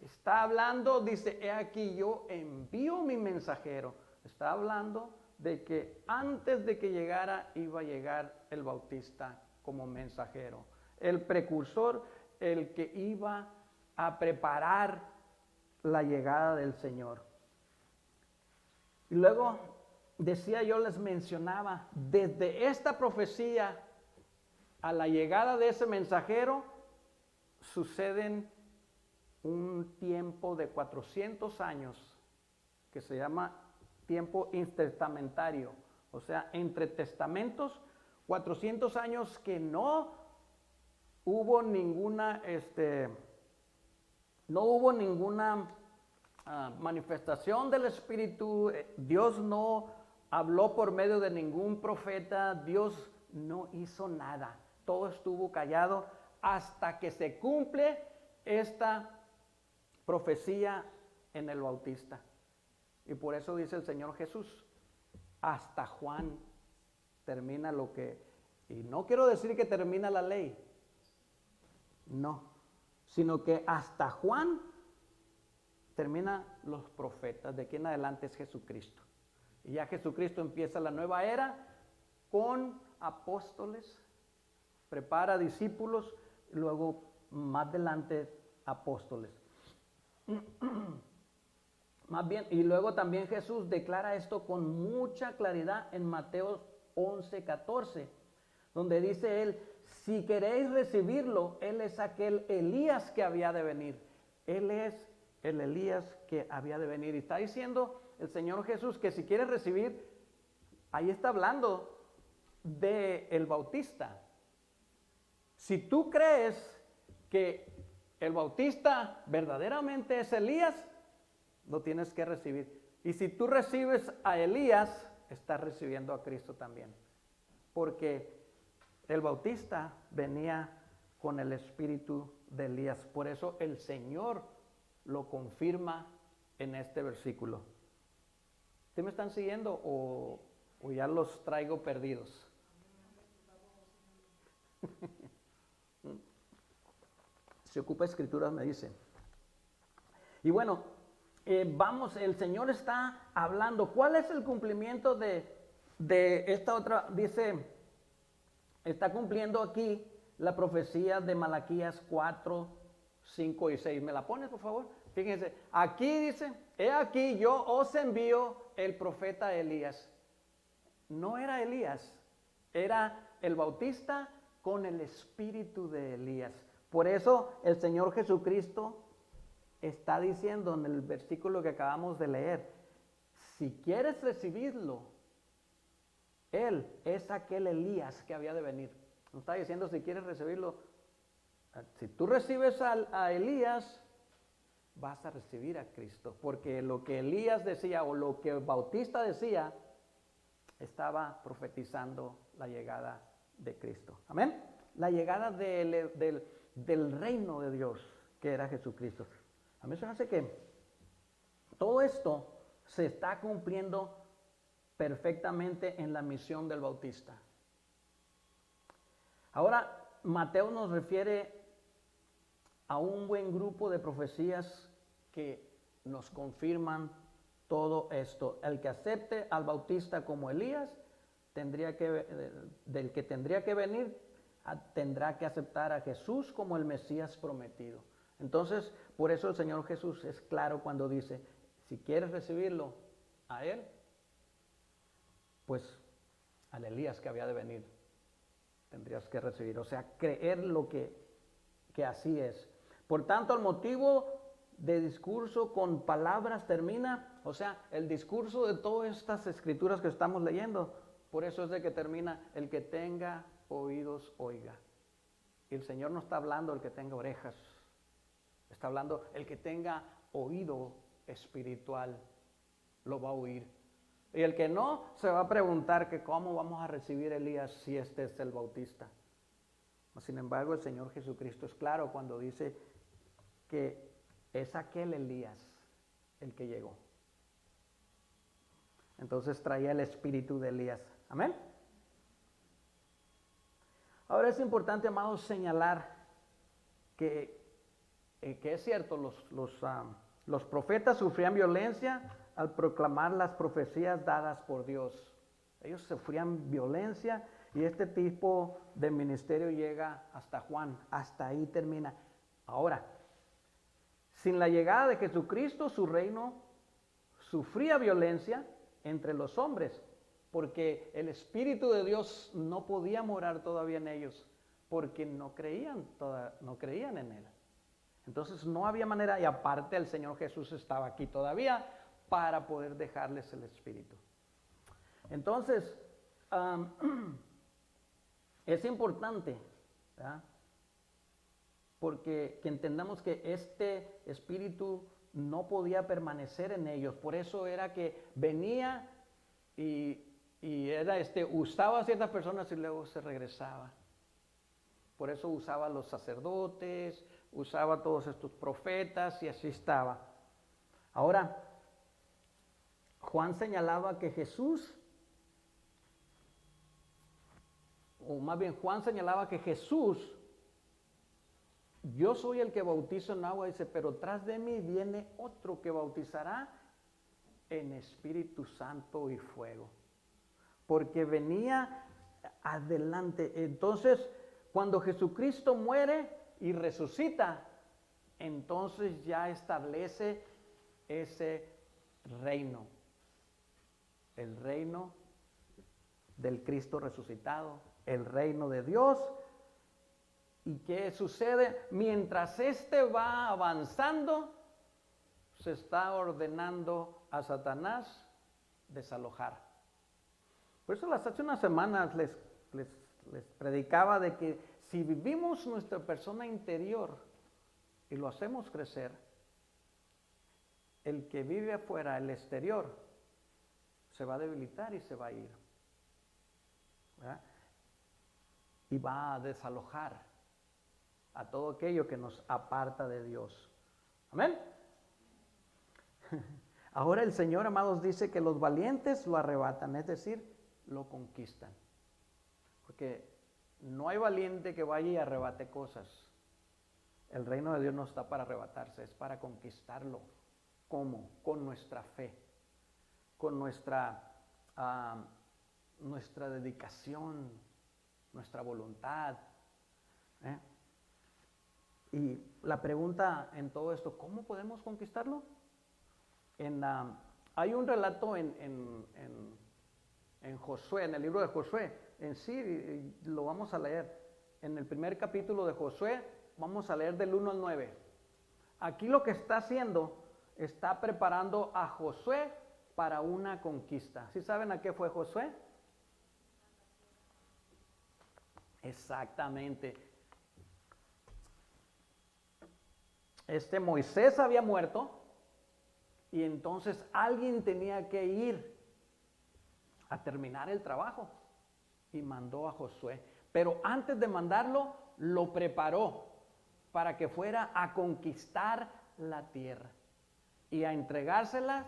Está hablando, dice, he aquí yo envío mi mensajero. Está hablando de que antes de que llegara iba a llegar el Bautista como mensajero, el precursor, el que iba a preparar la llegada del Señor. Y luego decía yo, les mencionaba, desde esta profecía a la llegada de ese mensajero suceden un tiempo de 400 años que se llama tiempo intertestamentario, o sea, entre testamentos, 400 años que no hubo ninguna manifestación del Espíritu. Dios no habló por medio de ningún profeta, Dios no hizo nada, todo estuvo callado hasta que se cumple esta profecía en el Bautista. Y por eso dice el Señor Jesús, hasta Juan termina lo que, y no quiero decir que termina la ley, no, sino que hasta Juan termina los profetas, de aquí en adelante es Jesucristo. Y ya Jesucristo empieza la nueva era con apóstoles, prepara discípulos, y luego más adelante apóstoles. Más bien, y luego también Jesús declara esto con mucha claridad en Mateo 11:14, donde dice él, si queréis recibirlo, él es aquel Elías que había de venir. Él es el Elías que había de venir. Y está diciendo el Señor Jesús que si quieres recibir, ahí está hablando del Bautista. Si tú crees que el Bautista verdaderamente es Elías, lo tienes que recibir. Y si tú recibes a Elías, estás recibiendo a Cristo también. Porque el Bautista venía con el espíritu de Elías. Por eso el Señor lo confirma en este versículo. ¿Sí me están siguiendo o ya los traigo perdidos? Si ocupa escrituras me dice. Y bueno, el Señor está hablando. ¿Cuál es el cumplimiento de esta otra? Dice, está cumpliendo aquí la profecía de Malaquías 4, 5 y 6. ¿Me la pones, por favor? Fíjense, aquí dice, he aquí yo os envío el profeta Elías. No era Elías, era el Bautista con el espíritu de Elías. Por eso el Señor Jesucristo está diciendo en el versículo que acabamos de leer, si quieres recibirlo, Él es aquel Elías que había de venir. No está diciendo si quieres recibirlo. Si tú recibes a Elías, vas a recibir a Cristo. Porque lo que Elías decía o lo que el Bautista decía, estaba profetizando la llegada de Cristo. Amén. La llegada del reino de Dios, que era Jesucristo. A mí se me hace que todo esto se está cumpliendo perfectamente en la misión del Bautista. Ahora, Mateo nos refiere a un buen grupo de profecías que nos confirman todo esto. El que acepte al Bautista como Elías, del que tendría que venir, tendrá que aceptar a Jesús como el Mesías prometido. Entonces, por eso el Señor Jesús es claro cuando dice, si quieres recibirlo a Él, pues al Elías que había de venir, tendrías que recibir. O sea, creer lo que así es. Por tanto, el motivo de discurso con palabras termina, o sea, el discurso de todas estas escrituras que estamos leyendo, por eso es de que termina, el que tenga oídos, oiga. Y el Señor no está hablando el que tenga orejas, está hablando el que tenga oído espiritual, lo va a oír. Y el que no, se va a preguntar que cómo vamos a recibir a Elías si este es el Bautista. Sin embargo, el Señor Jesucristo es claro cuando dice que es aquel Elías el que llegó. Entonces traía el espíritu de Elías. Amén. Ahora es importante, amados, señalar que es cierto, los profetas sufrían violencia al proclamar las profecías dadas por Dios. Ellos sufrían violencia y este tipo de ministerio llega hasta Juan, hasta ahí termina. Ahora, sin la llegada de Jesucristo, su reino sufría violencia entre los hombres, porque el Espíritu de Dios no podía morar todavía en ellos, porque no creían en Él. Entonces no había manera, y aparte el Señor Jesús estaba aquí todavía para poder dejarles el Espíritu. Entonces, es importante, ¿verdad?, porque que entendamos que este Espíritu no podía permanecer en ellos. Por eso era que venía y era usaba a ciertas personas y luego se regresaba. Por eso usaba a los sacerdotes, usaba a todos estos profetas y así estaba. Ahora, Juan señalaba que Jesús, o más bien Juan señalaba que Jesús, yo soy el que bautizo en agua, dice, pero tras de mí viene otro que bautizará en Espíritu Santo y fuego. Porque venía adelante. Entonces, cuando Jesucristo muere y resucita, entonces ya establece ese reino. El reino del Cristo resucitado, el reino de Dios. ¿Y qué sucede? Mientras va avanzando, se está ordenando a Satanás desalojar. Por eso hace unas semanas les les predicaba de que si vivimos nuestra persona interior y lo hacemos crecer, el que vive afuera, el exterior, se va a debilitar y se va a ir, ¿verdad? Y va a desalojar a todo aquello que nos aparta de Dios. Amén. Ahora el Señor, amados, dice que los valientes lo arrebatan, es decir, lo conquistan. Porque no hay valiente que vaya y arrebate cosas. El reino de Dios no está para arrebatarse, es para conquistarlo. ¿Cómo? Con nuestra fe, con nuestra dedicación, nuestra voluntad. Y la pregunta en todo esto, ¿cómo podemos conquistarlo? Hay un relato en Josué, en el libro de Josué, en sí lo vamos a leer. En el primer capítulo de Josué, vamos a leer del 1 al 9. Aquí lo que está haciendo, está preparando a Josué para una conquista. ¿Sí saben a qué fue Josué? Exactamente. Moisés había muerto y entonces alguien tenía que ir a terminar el trabajo y mandó a Josué. Pero antes de mandarlo, lo preparó para que fuera a conquistar la tierra y a entregárselas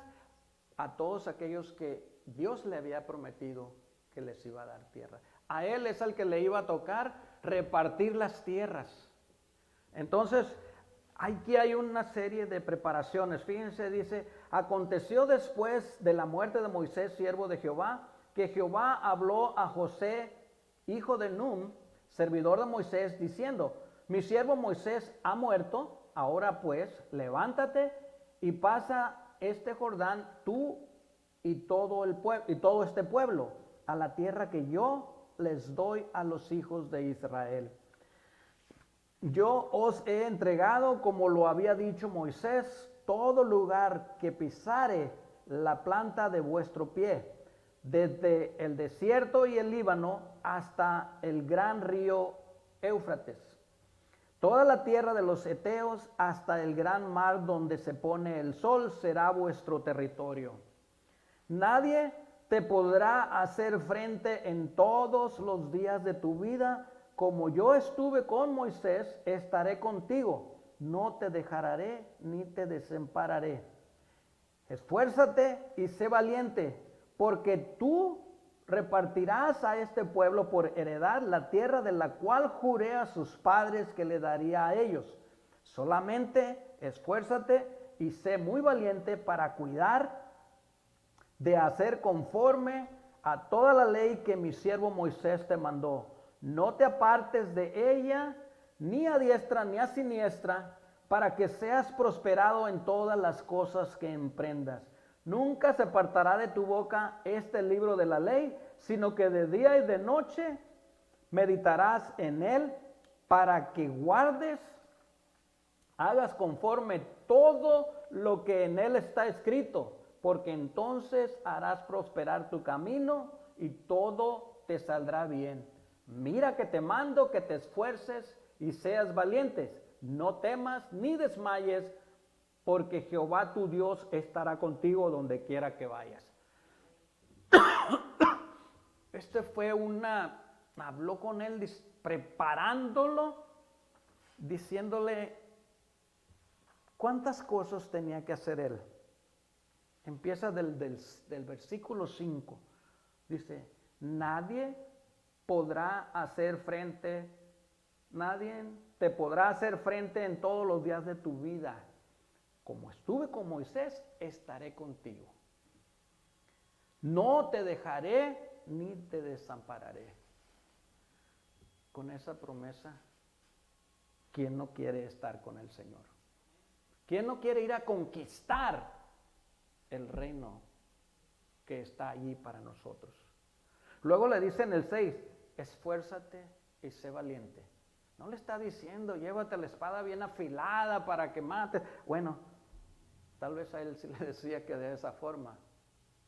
a todos aquellos que Dios le había prometido que les iba a dar tierra. A él es al que le iba a tocar repartir las tierras. Entonces, aquí hay una serie de preparaciones. Fíjense, dice, aconteció después de la muerte de Moisés, siervo de Jehová, que Jehová habló a José, hijo de Nun, servidor de Moisés, diciendo, mi siervo Moisés ha muerto, ahora pues, levántate y pasa este Jordán, tú y todo este pueblo, a la tierra que yo les doy a los hijos de Israel. Yo os he entregado, como lo había dicho Moisés, todo lugar que pisare la planta de vuestro pie, desde el desierto y el Líbano hasta el gran río Éufrates. Toda la tierra de los heteos hasta el gran mar donde se pone el sol será vuestro territorio. Nadie te podrá hacer frente en todos los días de tu vida. Como yo estuve con Moisés, estaré contigo. No te dejaré ni te desampararé. Esfuérzate y sé valiente, porque tú repartirás a este pueblo por heredad la tierra de la cual juré a sus padres que le daría a ellos. Solamente esfuérzate y sé muy valiente para cuidar de hacer conforme a toda la ley que mi siervo Moisés te mandó. No te apartes de ella, ni a diestra ni a siniestra, para que seas prosperado en todas las cosas que emprendas. Nunca se apartará de tu boca este libro de la ley, sino que de día y de noche meditarás en él, para que guardes, hagas conforme todo lo que en él está escrito, porque entonces harás prosperar tu camino y todo te saldrá bien. Mira que te mando que te esfuerces y seas valientes. No temas ni desmayes, porque Jehová tu Dios estará contigo donde quiera que vayas. Habló con él preparándolo, diciéndole cuántas cosas tenía que hacer él. Empieza del versículo 5. Dice, nadie te podrá hacer frente en todos los días de tu vida. Como estuve con Moisés, estaré contigo. No te dejaré ni te desampararé. Con esa promesa, ¿quién no quiere estar con el Señor? ¿Quién no quiere ir a conquistar el reino que está allí para nosotros? Luego le dice en el 6, esfuérzate y sé valiente. No le está diciendo, llévate la espada bien afilada para que mates. Bueno, tal vez a él sí le decía que de esa forma,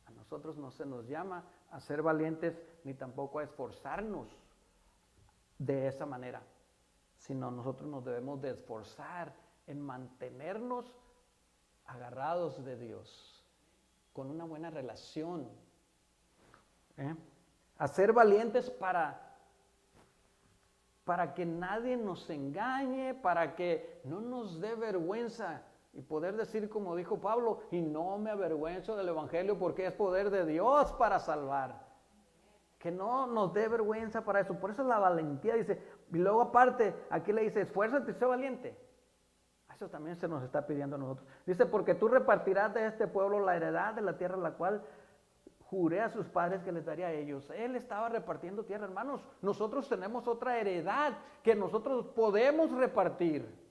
A nosotros no se nos llama a ser valientes ni tampoco a esforzarnos de esa manera, sino nosotros nos debemos de esforzar en mantenernos agarrados de Dios, con una buena relación. A ser valientes para que nadie nos engañe, para que no nos dé vergüenza y poder decir como dijo Pablo, y no me avergüenzo del evangelio porque es poder de Dios para salvar. Que no nos dé vergüenza para eso. Por eso la valentía dice, y luego aparte, aquí le dice, esfuérzate y sé valiente. Eso también se nos está pidiendo a nosotros. Dice, porque tú repartirás de este pueblo la heredad de la tierra, la cual juré a sus padres que les daría a ellos. Él estaba repartiendo tierra, hermanos. Nosotros tenemos otra heredad que nosotros podemos repartir.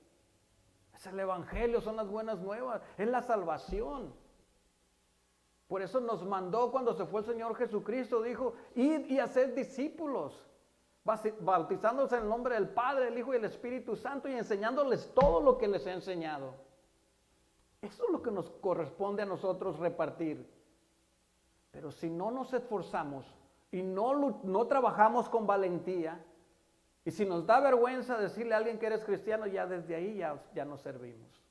Es el evangelio, son las buenas nuevas, es la salvación. Por eso nos mandó cuando se fue el Señor Jesucristo, dijo, id y haced discípulos, bautizándose en el nombre del Padre, del Hijo y del Espíritu Santo y enseñándoles todo lo que les he enseñado. Eso es lo que nos corresponde a nosotros repartir. Pero si no nos esforzamos y no trabajamos con valentía, y si nos da vergüenza decirle a alguien que eres cristiano, ya desde ahí ya no servimos.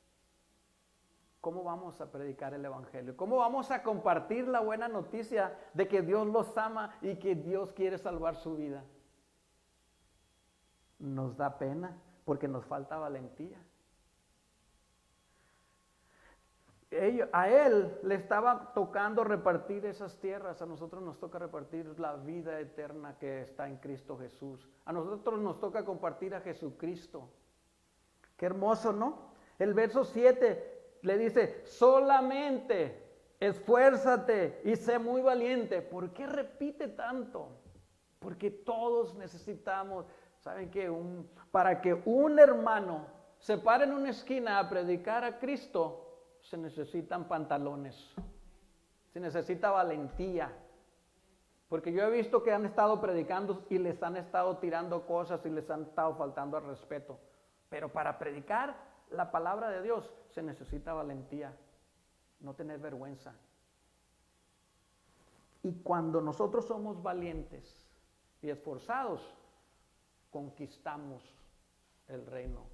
¿Cómo vamos a predicar el evangelio? ¿Cómo vamos a compartir la buena noticia de que Dios los ama y que Dios quiere salvar su vida? Nos da pena porque nos falta valentía. A él le estaba tocando repartir esas tierras, a nosotros nos toca repartir la vida eterna que está en Cristo Jesús. A nosotros nos toca compartir a Jesucristo. Qué hermoso, ¿no? El verso 7 le dice, solamente esfuérzate y sé muy valiente. ¿Por qué repite tanto? Porque todos necesitamos, ¿saben qué? Para que un hermano se pare en una esquina a predicar a Cristo, se necesitan pantalones, se necesita valentía. Porque yo he visto que han estado predicando y les han estado tirando cosas y les han estado faltando al respeto. Pero para predicar la palabra de Dios se necesita valentía, no tener vergüenza. Y cuando nosotros somos valientes y esforzados, conquistamos el reino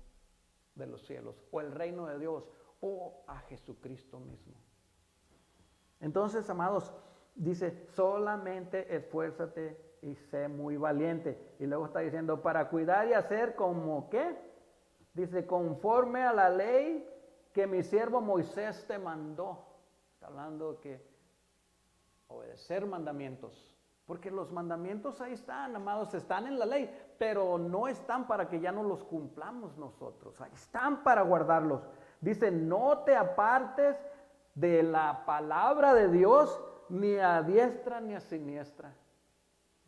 de los cielos o el reino de Dios o a Jesucristo mismo. Entonces, amados, dice, solamente esfuérzate y sé muy valiente. Y luego está diciendo, para cuidar y hacer como ¿qué? Dice, conforme a la ley que mi siervo Moisés te mandó. Está hablando de que obedecer mandamientos. Porque los mandamientos ahí están, amados, están en la ley, pero no están para que ya no los cumplamos nosotros. Ahí están para guardarlos. Dice, no te apartes de la palabra de Dios, ni a diestra ni a siniestra.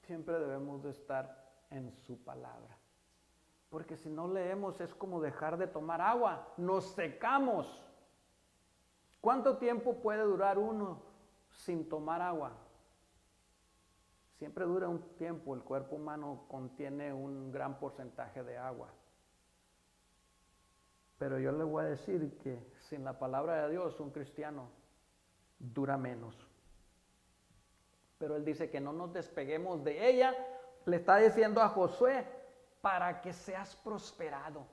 Siempre debemos de estar en su palabra. Porque si no leemos es como dejar de tomar agua, nos secamos. ¿Cuánto tiempo puede durar uno sin tomar agua? Siempre dura un tiempo, el cuerpo humano contiene un gran porcentaje de agua. Pero yo le voy a decir que sin la palabra de Dios un cristiano dura menos. Pero él dice que no nos despeguemos de ella, le está diciendo a Josué, para que seas prosperado.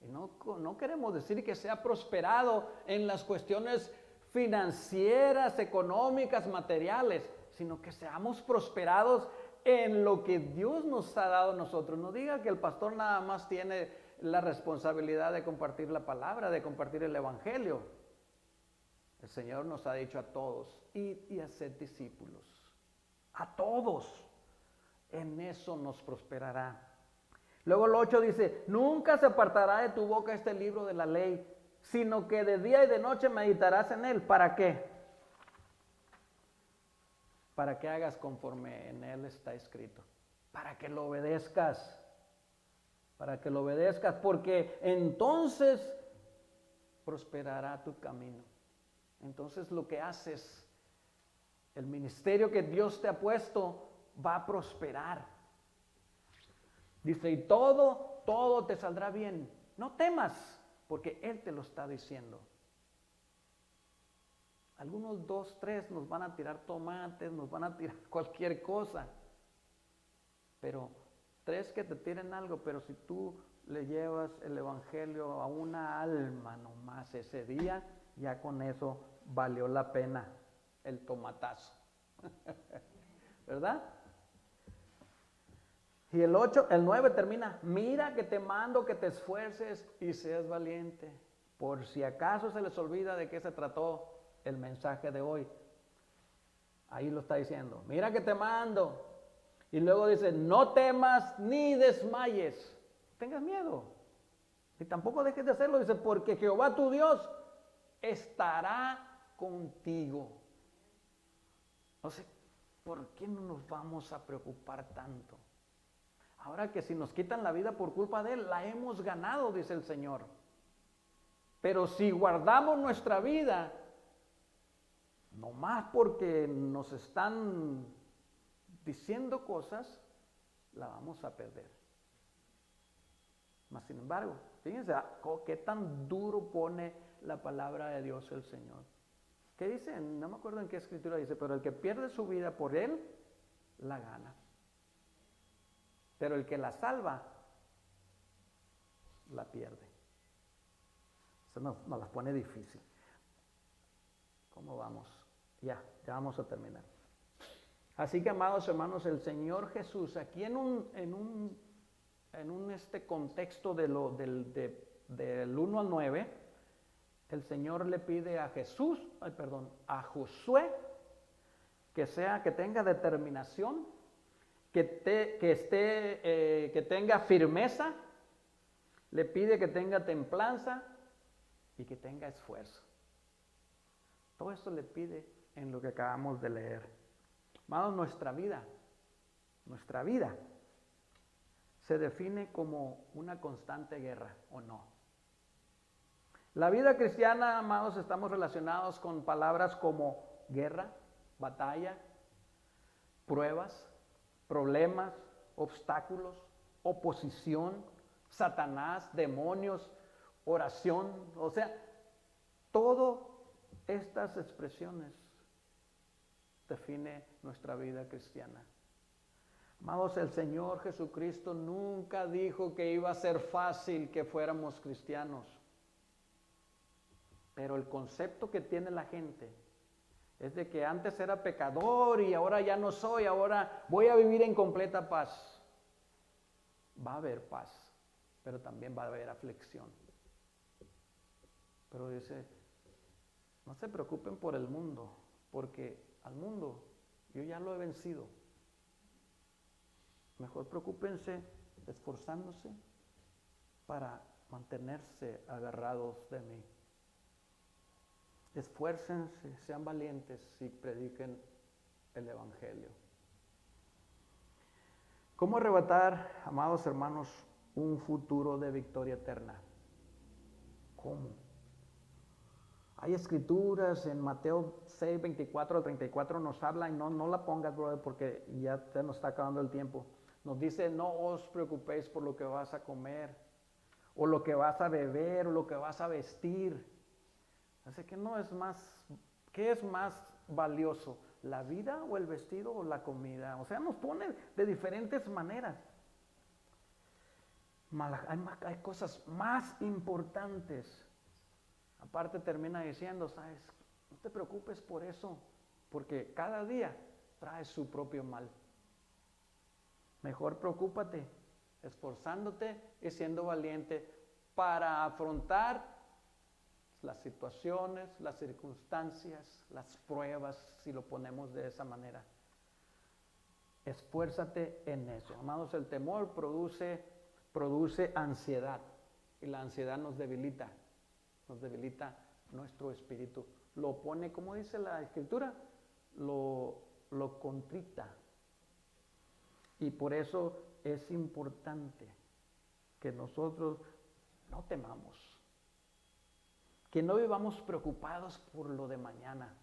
Y no queremos decir que sea prosperado en las cuestiones financieras, económicas, materiales, sino que seamos prosperados en lo que Dios nos ha dado a nosotros. No diga que el pastor nada más tiene la responsabilidad de compartir la palabra, de compartir el evangelio. El Señor nos ha dicho a todos, id y haced discípulos. A todos. En eso nos prosperará. Luego el 8 dice, nunca se apartará de tu boca este libro de la ley, sino que de día y de noche meditarás en él. ¿Para qué? Para que hagas conforme en él está escrito. Para que lo obedezcas. Para que lo obedezcas, porque entonces prosperará tu camino. Entonces lo que haces, el ministerio que Dios te ha puesto, va a prosperar. Dice, y todo te saldrá bien. No temas, porque Él te lo está diciendo. Algunos 2, 3 nos van a tirar tomates, nos van a tirar cualquier cosa. Pero 3 que te tiren algo, pero si tú le llevas el evangelio a una alma nomás ese día, ya con eso valió la pena el tomatazo. ¿Verdad? Y el 9 termina, mira que te mando que te esfuerces y seas valiente. Por si acaso se les olvida de qué se trató el mensaje de hoy. Ahí lo está diciendo, mira que te mando. Y luego dice, no temas ni desmayes, tengas miedo. Y tampoco dejes de hacerlo, dice, porque Jehová tu Dios estará contigo. No sé, ¿por qué no nos vamos a preocupar tanto? Ahora que si nos quitan la vida por culpa de Él, la hemos ganado, dice el Señor. Pero si guardamos nuestra vida, nomás porque nos están diciendo cosas, la vamos a perder. Mas sin embargo, fíjense qué tan duro pone la palabra de Dios el Señor. ¿Qué dice? No me acuerdo en qué escritura dice, pero el que pierde su vida por Él, la gana. Pero el que la salva, la pierde. Eso nos las pone difícil. ¿Cómo vamos? Ya vamos a terminar. Así que, amados hermanos, el Señor Jesús, aquí en un contexto del 1 al 9, el Señor le pide a Josué, que tenga determinación, que tenga firmeza, le pide que tenga templanza y que tenga esfuerzo. Todo esto le pide en lo que acabamos de leer. Amados, nuestra vida se define como una constante guerra, ¿o no? La vida cristiana, amados, estamos relacionados con palabras como guerra, batalla, pruebas, problemas, obstáculos, oposición, Satanás, demonios, oración. O sea, todas estas expresiones define nuestra vida cristiana. Amados, el Señor Jesucristo nunca dijo que iba a ser fácil que fuéramos cristianos. Pero el concepto que tiene la gente es de que antes era pecador y ahora ya no soy, ahora voy a vivir en completa paz. Va a haber paz, pero también va a haber aflicción. Pero dice, no se preocupen por el mundo, porque al mundo yo ya lo he vencido. Mejor preocúpense esforzándose para mantenerse agarrados de mí. Esfuércense, sean valientes y prediquen el Evangelio. ¿Cómo arrebatar, amados hermanos, un futuro de victoria eterna? ¿Cómo? Hay escrituras en Mateo 6, 24 al 34 nos habla, y no la pongas, brother, porque ya te nos está acabando el tiempo. Nos dice, no os preocupéis por lo que vas a comer, o lo que vas a beber, o lo que vas a vestir. Así que ¿qué es más valioso? ¿La vida o el vestido o la comida? O sea, nos pone de diferentes maneras. Hay cosas más importantes. Aparte termina diciendo, ¿sabes? No te preocupes por eso, porque cada día trae su propio mal. Mejor preocúpate, esforzándote y siendo valiente para afrontar las situaciones, las circunstancias, las pruebas, si lo ponemos de esa manera. Esfuérzate en eso. Amados, el temor produce ansiedad, y la ansiedad nos debilita nuestro espíritu. Lo pone, como dice la Escritura, lo contrita. Y por eso es importante que nosotros no temamos, que no vivamos preocupados por lo de mañana.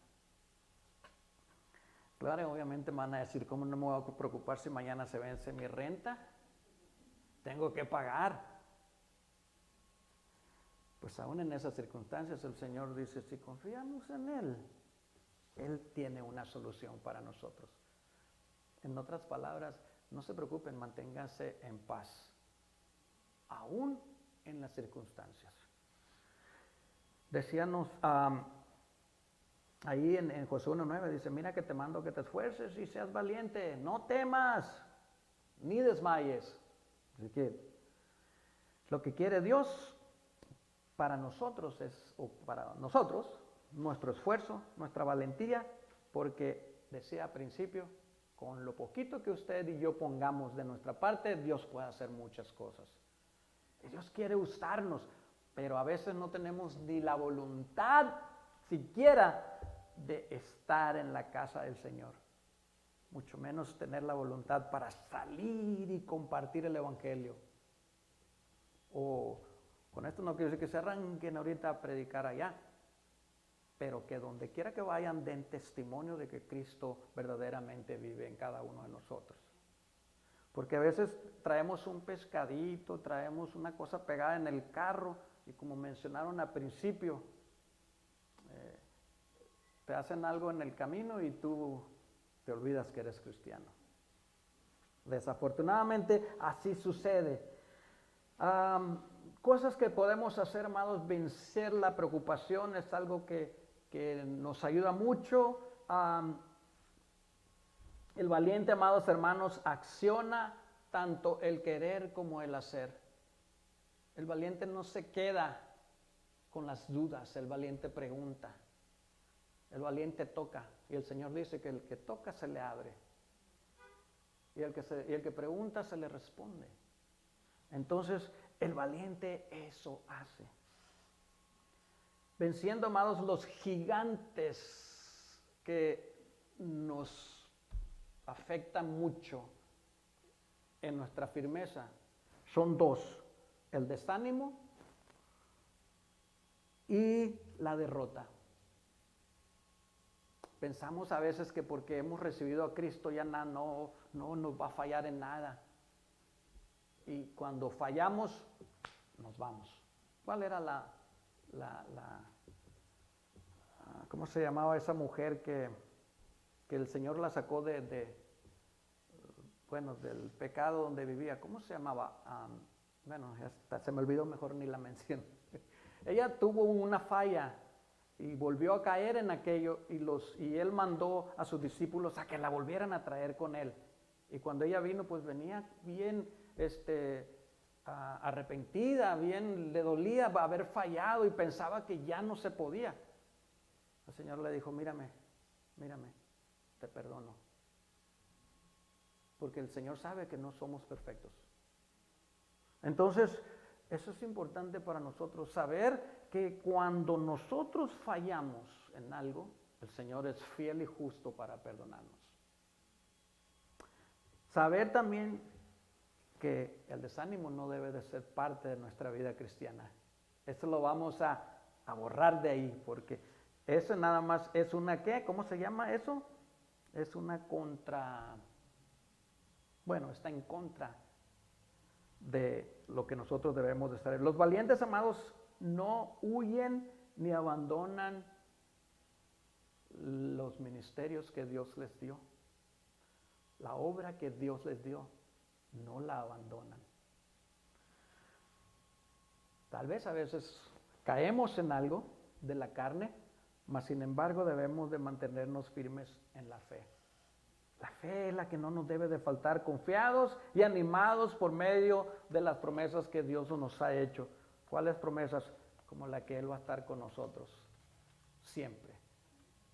Claro, obviamente me van a decir, ¿cómo no me voy a preocupar si mañana se vence mi renta? Tengo que pagar. Pues aún en esas circunstancias el Señor dice, si confiamos en Él, Él tiene una solución para nosotros. En otras palabras, no se preocupen, manténganse en paz, aún en las circunstancias. Decíamos ahí en Josué 1:9, dice, mira que te mando que te esfuerces y seas valiente, no temas, ni desmayes. Así que lo que quiere Dios para nosotros nuestro esfuerzo, nuestra valentía, porque decía al principio, con lo poquito que usted y yo pongamos de nuestra parte, Dios puede hacer muchas cosas. Y Dios quiere usarnos, pero a veces no tenemos ni la voluntad siquiera de estar en la casa del Señor. Mucho menos tener la voluntad para salir y compartir el Evangelio. O con esto no quiero decir que se arranquen ahorita a predicar allá, pero que donde quiera que vayan den testimonio de que Cristo verdaderamente vive en cada uno de nosotros. Porque a veces traemos un pescadito, traemos una cosa pegada en el carro y como mencionaron al principio, te hacen algo en el camino y tú te olvidas que eres cristiano. Desafortunadamente así sucede. Cosas que podemos hacer, amados, vencer la preocupación es algo que nos ayuda mucho. El valiente, amados hermanos, acciona tanto el querer como el hacer. El valiente no se queda con las dudas, el valiente pregunta. El valiente toca y el Señor dice que el que toca se le abre. Y el que pregunta se le responde. Entonces, el valiente eso hace. Venciendo, amados, los gigantes que nos afectan mucho en nuestra firmeza, son dos: el desánimo y la derrota. Pensamos a veces que porque hemos recibido a Cristo ya no nos va a fallar en nada. Y cuando fallamos, nos vamos. ¿Cuál era ¿cómo se llamaba esa mujer que el Señor la sacó del pecado donde vivía? ¿Cómo se llamaba? Hasta se me olvidó, mejor ni la menciono. Ella tuvo una falla y volvió a caer en aquello y él mandó a sus discípulos a que la volvieran a traer con él. Y cuando ella vino, pues venía bien arrepentida, bien le dolía haber fallado y pensaba que ya no se podía. El Señor le dijo, mírame, te perdono. Porque el Señor sabe que no somos perfectos. Entonces, eso es importante para nosotros, saber que cuando nosotros fallamos en algo, el Señor es fiel y justo para perdonarnos. Saber también que el desánimo no debe de ser parte de nuestra vida cristiana. Eso lo vamos a borrar de ahí, porque eso nada más es una, ¿qué? ¿Cómo se llama eso? Es una está en contra de lo que nosotros debemos de estar. Los valientes, amados, no huyen ni abandonan los ministerios que Dios les dio. La obra que Dios les dio, no la abandonan. Tal vez a veces caemos en algo de la carne, mas sin embargo debemos de mantenernos firmes en la fe. La fe es la que no nos debe de faltar, confiados y animados por medio de las promesas que Dios nos ha hecho. ¿Cuáles promesas? Como la que Él va a estar con nosotros siempre.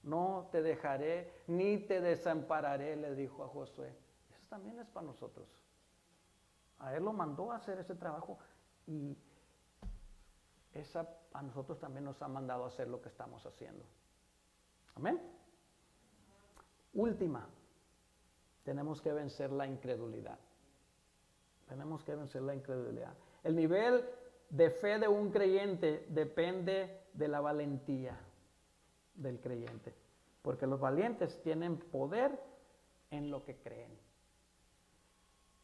No te dejaré ni te desampararé, le dijo a Josué. Eso también es para nosotros. A Él lo mandó a hacer ese trabajo y a nosotros también nos ha mandado a hacer lo que estamos haciendo. Amén. Última. Tenemos que vencer la incredulidad. Tenemos que vencer la incredulidad. El nivel de fe de un creyente depende de la valentía del creyente. Porque los valientes tienen poder en lo que creen.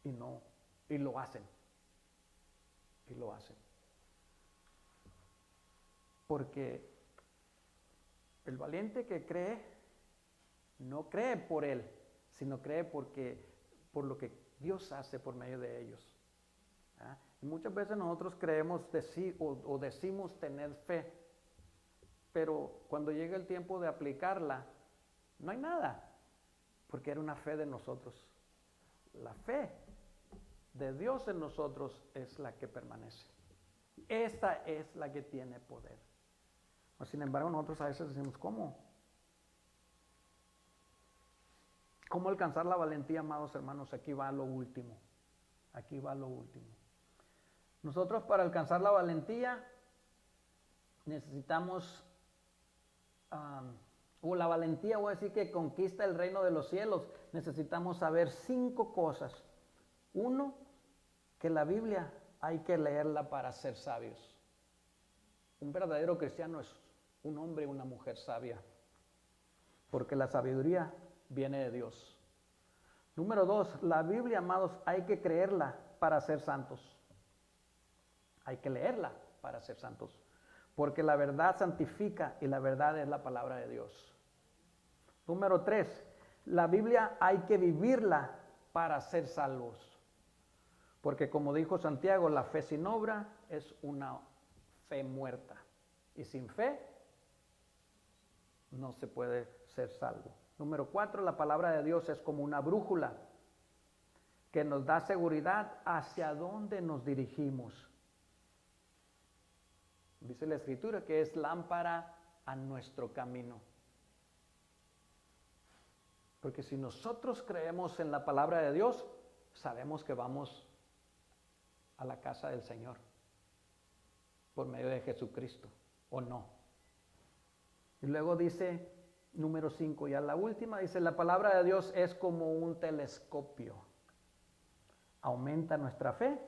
Y lo hacen. Y lo hacen. Porque el valiente que cree no cree por él, sino cree por lo que Dios hace por medio de ellos. ¿Ah? Y muchas veces nosotros creemos o decimos tener fe, pero cuando llega el tiempo de aplicarla, no hay nada, porque era una fe de nosotros. La fe de Dios en nosotros es la que permanece. Esta es la que tiene poder. Sin embargo, nosotros a veces decimos, ¿cómo? ¿Cómo alcanzar la valentía, amados hermanos? Aquí va lo último. Aquí va lo último. Nosotros para alcanzar la valentía necesitamos, o la valentía, voy a decir que conquista el reino de los cielos, necesitamos saber 5 cosas. 1, que la Biblia hay que leerla para ser sabios. Un verdadero cristiano es un hombre y una mujer sabia, porque la sabiduría viene de Dios. Número 2, la Biblia, amados, hay que creerla para ser santos. Hay que leerla para ser santos, porque la verdad santifica y la verdad es la palabra de Dios. Número 3, la Biblia hay que vivirla para ser salvos, porque como dijo Santiago, la fe sin obra es una fe muerta, y sin fe no se puede ser salvo. Número 4, la palabra de Dios es como una brújula que nos da seguridad hacia dónde nos dirigimos. Dice la Escritura que es lámpara a nuestro camino. Porque si nosotros creemos en la palabra de Dios, sabemos que vamos a la casa del Señor por medio de Jesucristo, ¿o no? Y luego dice, número 5, ya la última, dice, la palabra de Dios es como un telescopio. Aumenta nuestra fe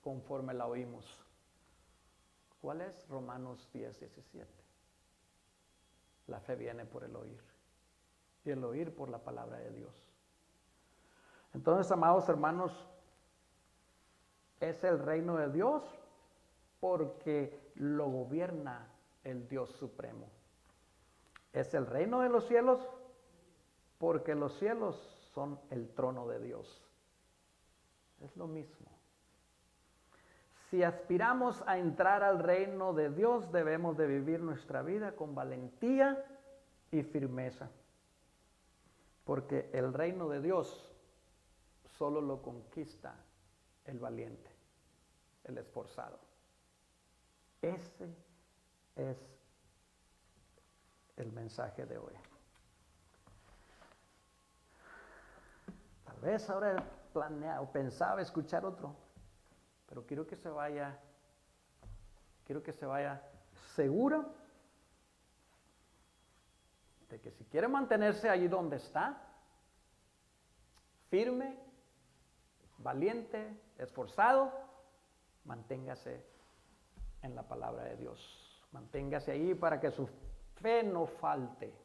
conforme la oímos. ¿Cuál es? Romanos 10:17. La fe viene por el oír, y el oír por la palabra de Dios. Entonces, amados hermanos, es el reino de Dios porque lo gobierna el Dios supremo. Es el reino de los cielos porque los cielos son el trono de Dios. Es lo mismo. Si aspiramos a entrar al reino de Dios, debemos de vivir nuestra vida con valentía y firmeza. Porque el reino de Dios solo lo conquista el valiente, el esforzado. Ese es el mensaje de hoy. Tal vez ahora pensaba escuchar otro, pero quiero que se vaya seguro de que si quiere mantenerse allí donde está, firme, valiente, esforzado, manténgase en la palabra de Dios. Manténgase ahí para que su fe no falte.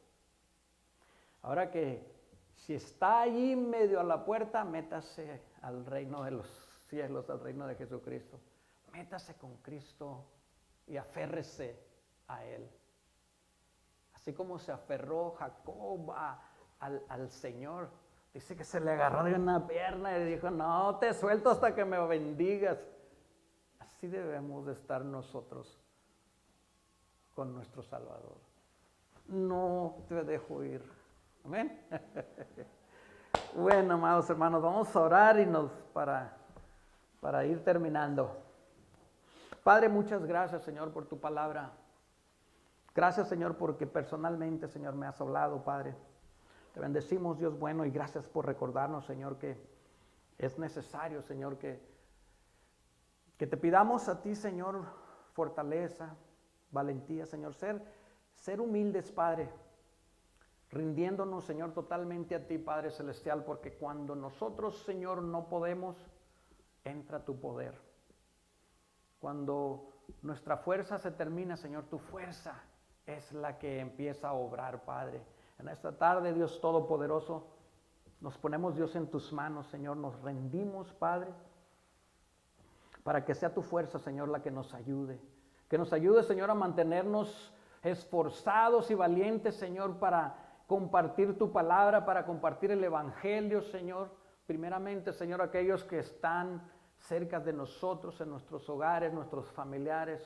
Ahora que si está allí medio a la puerta, métase al reino de los cielos, al reino de Jesucristo. Métase con Cristo y aférrese a Él. Así como se aferró Jacob al Señor. Dice que se le agarró de una pierna y dijo, no te suelto hasta que me bendigas. Así debemos de estar nosotros con nuestro Salvador. No te dejo ir. Amén. Bueno, amados hermanos, vamos a orar y para ir terminando. Padre, muchas gracias, Señor, por tu palabra. Gracias, Señor, porque personalmente, Señor, me has hablado, Padre. Te bendecimos, Dios bueno, y gracias por recordarnos, Señor, que es necesario, Señor, que te pidamos a ti, Señor, fortaleza, valentía, Señor, ser humildes, Padre, rindiéndonos, Señor, totalmente a ti, Padre Celestial, porque cuando nosotros, Señor, no podemos, entra tu poder. Cuando nuestra fuerza se termina, Señor, tu fuerza es la que empieza a obrar, Padre. En esta tarde, Dios Todopoderoso, nos ponemos, Dios, en tus manos, Señor, nos rendimos, Padre, para que sea tu fuerza, Señor, la que nos ayude. Que nos ayude, Señor, a mantenernos esforzados y valientes, Señor, para compartir tu palabra, para compartir el Evangelio, Señor. Primeramente, Señor, aquellos que están cerca de nosotros, en nuestros hogares, nuestros familiares.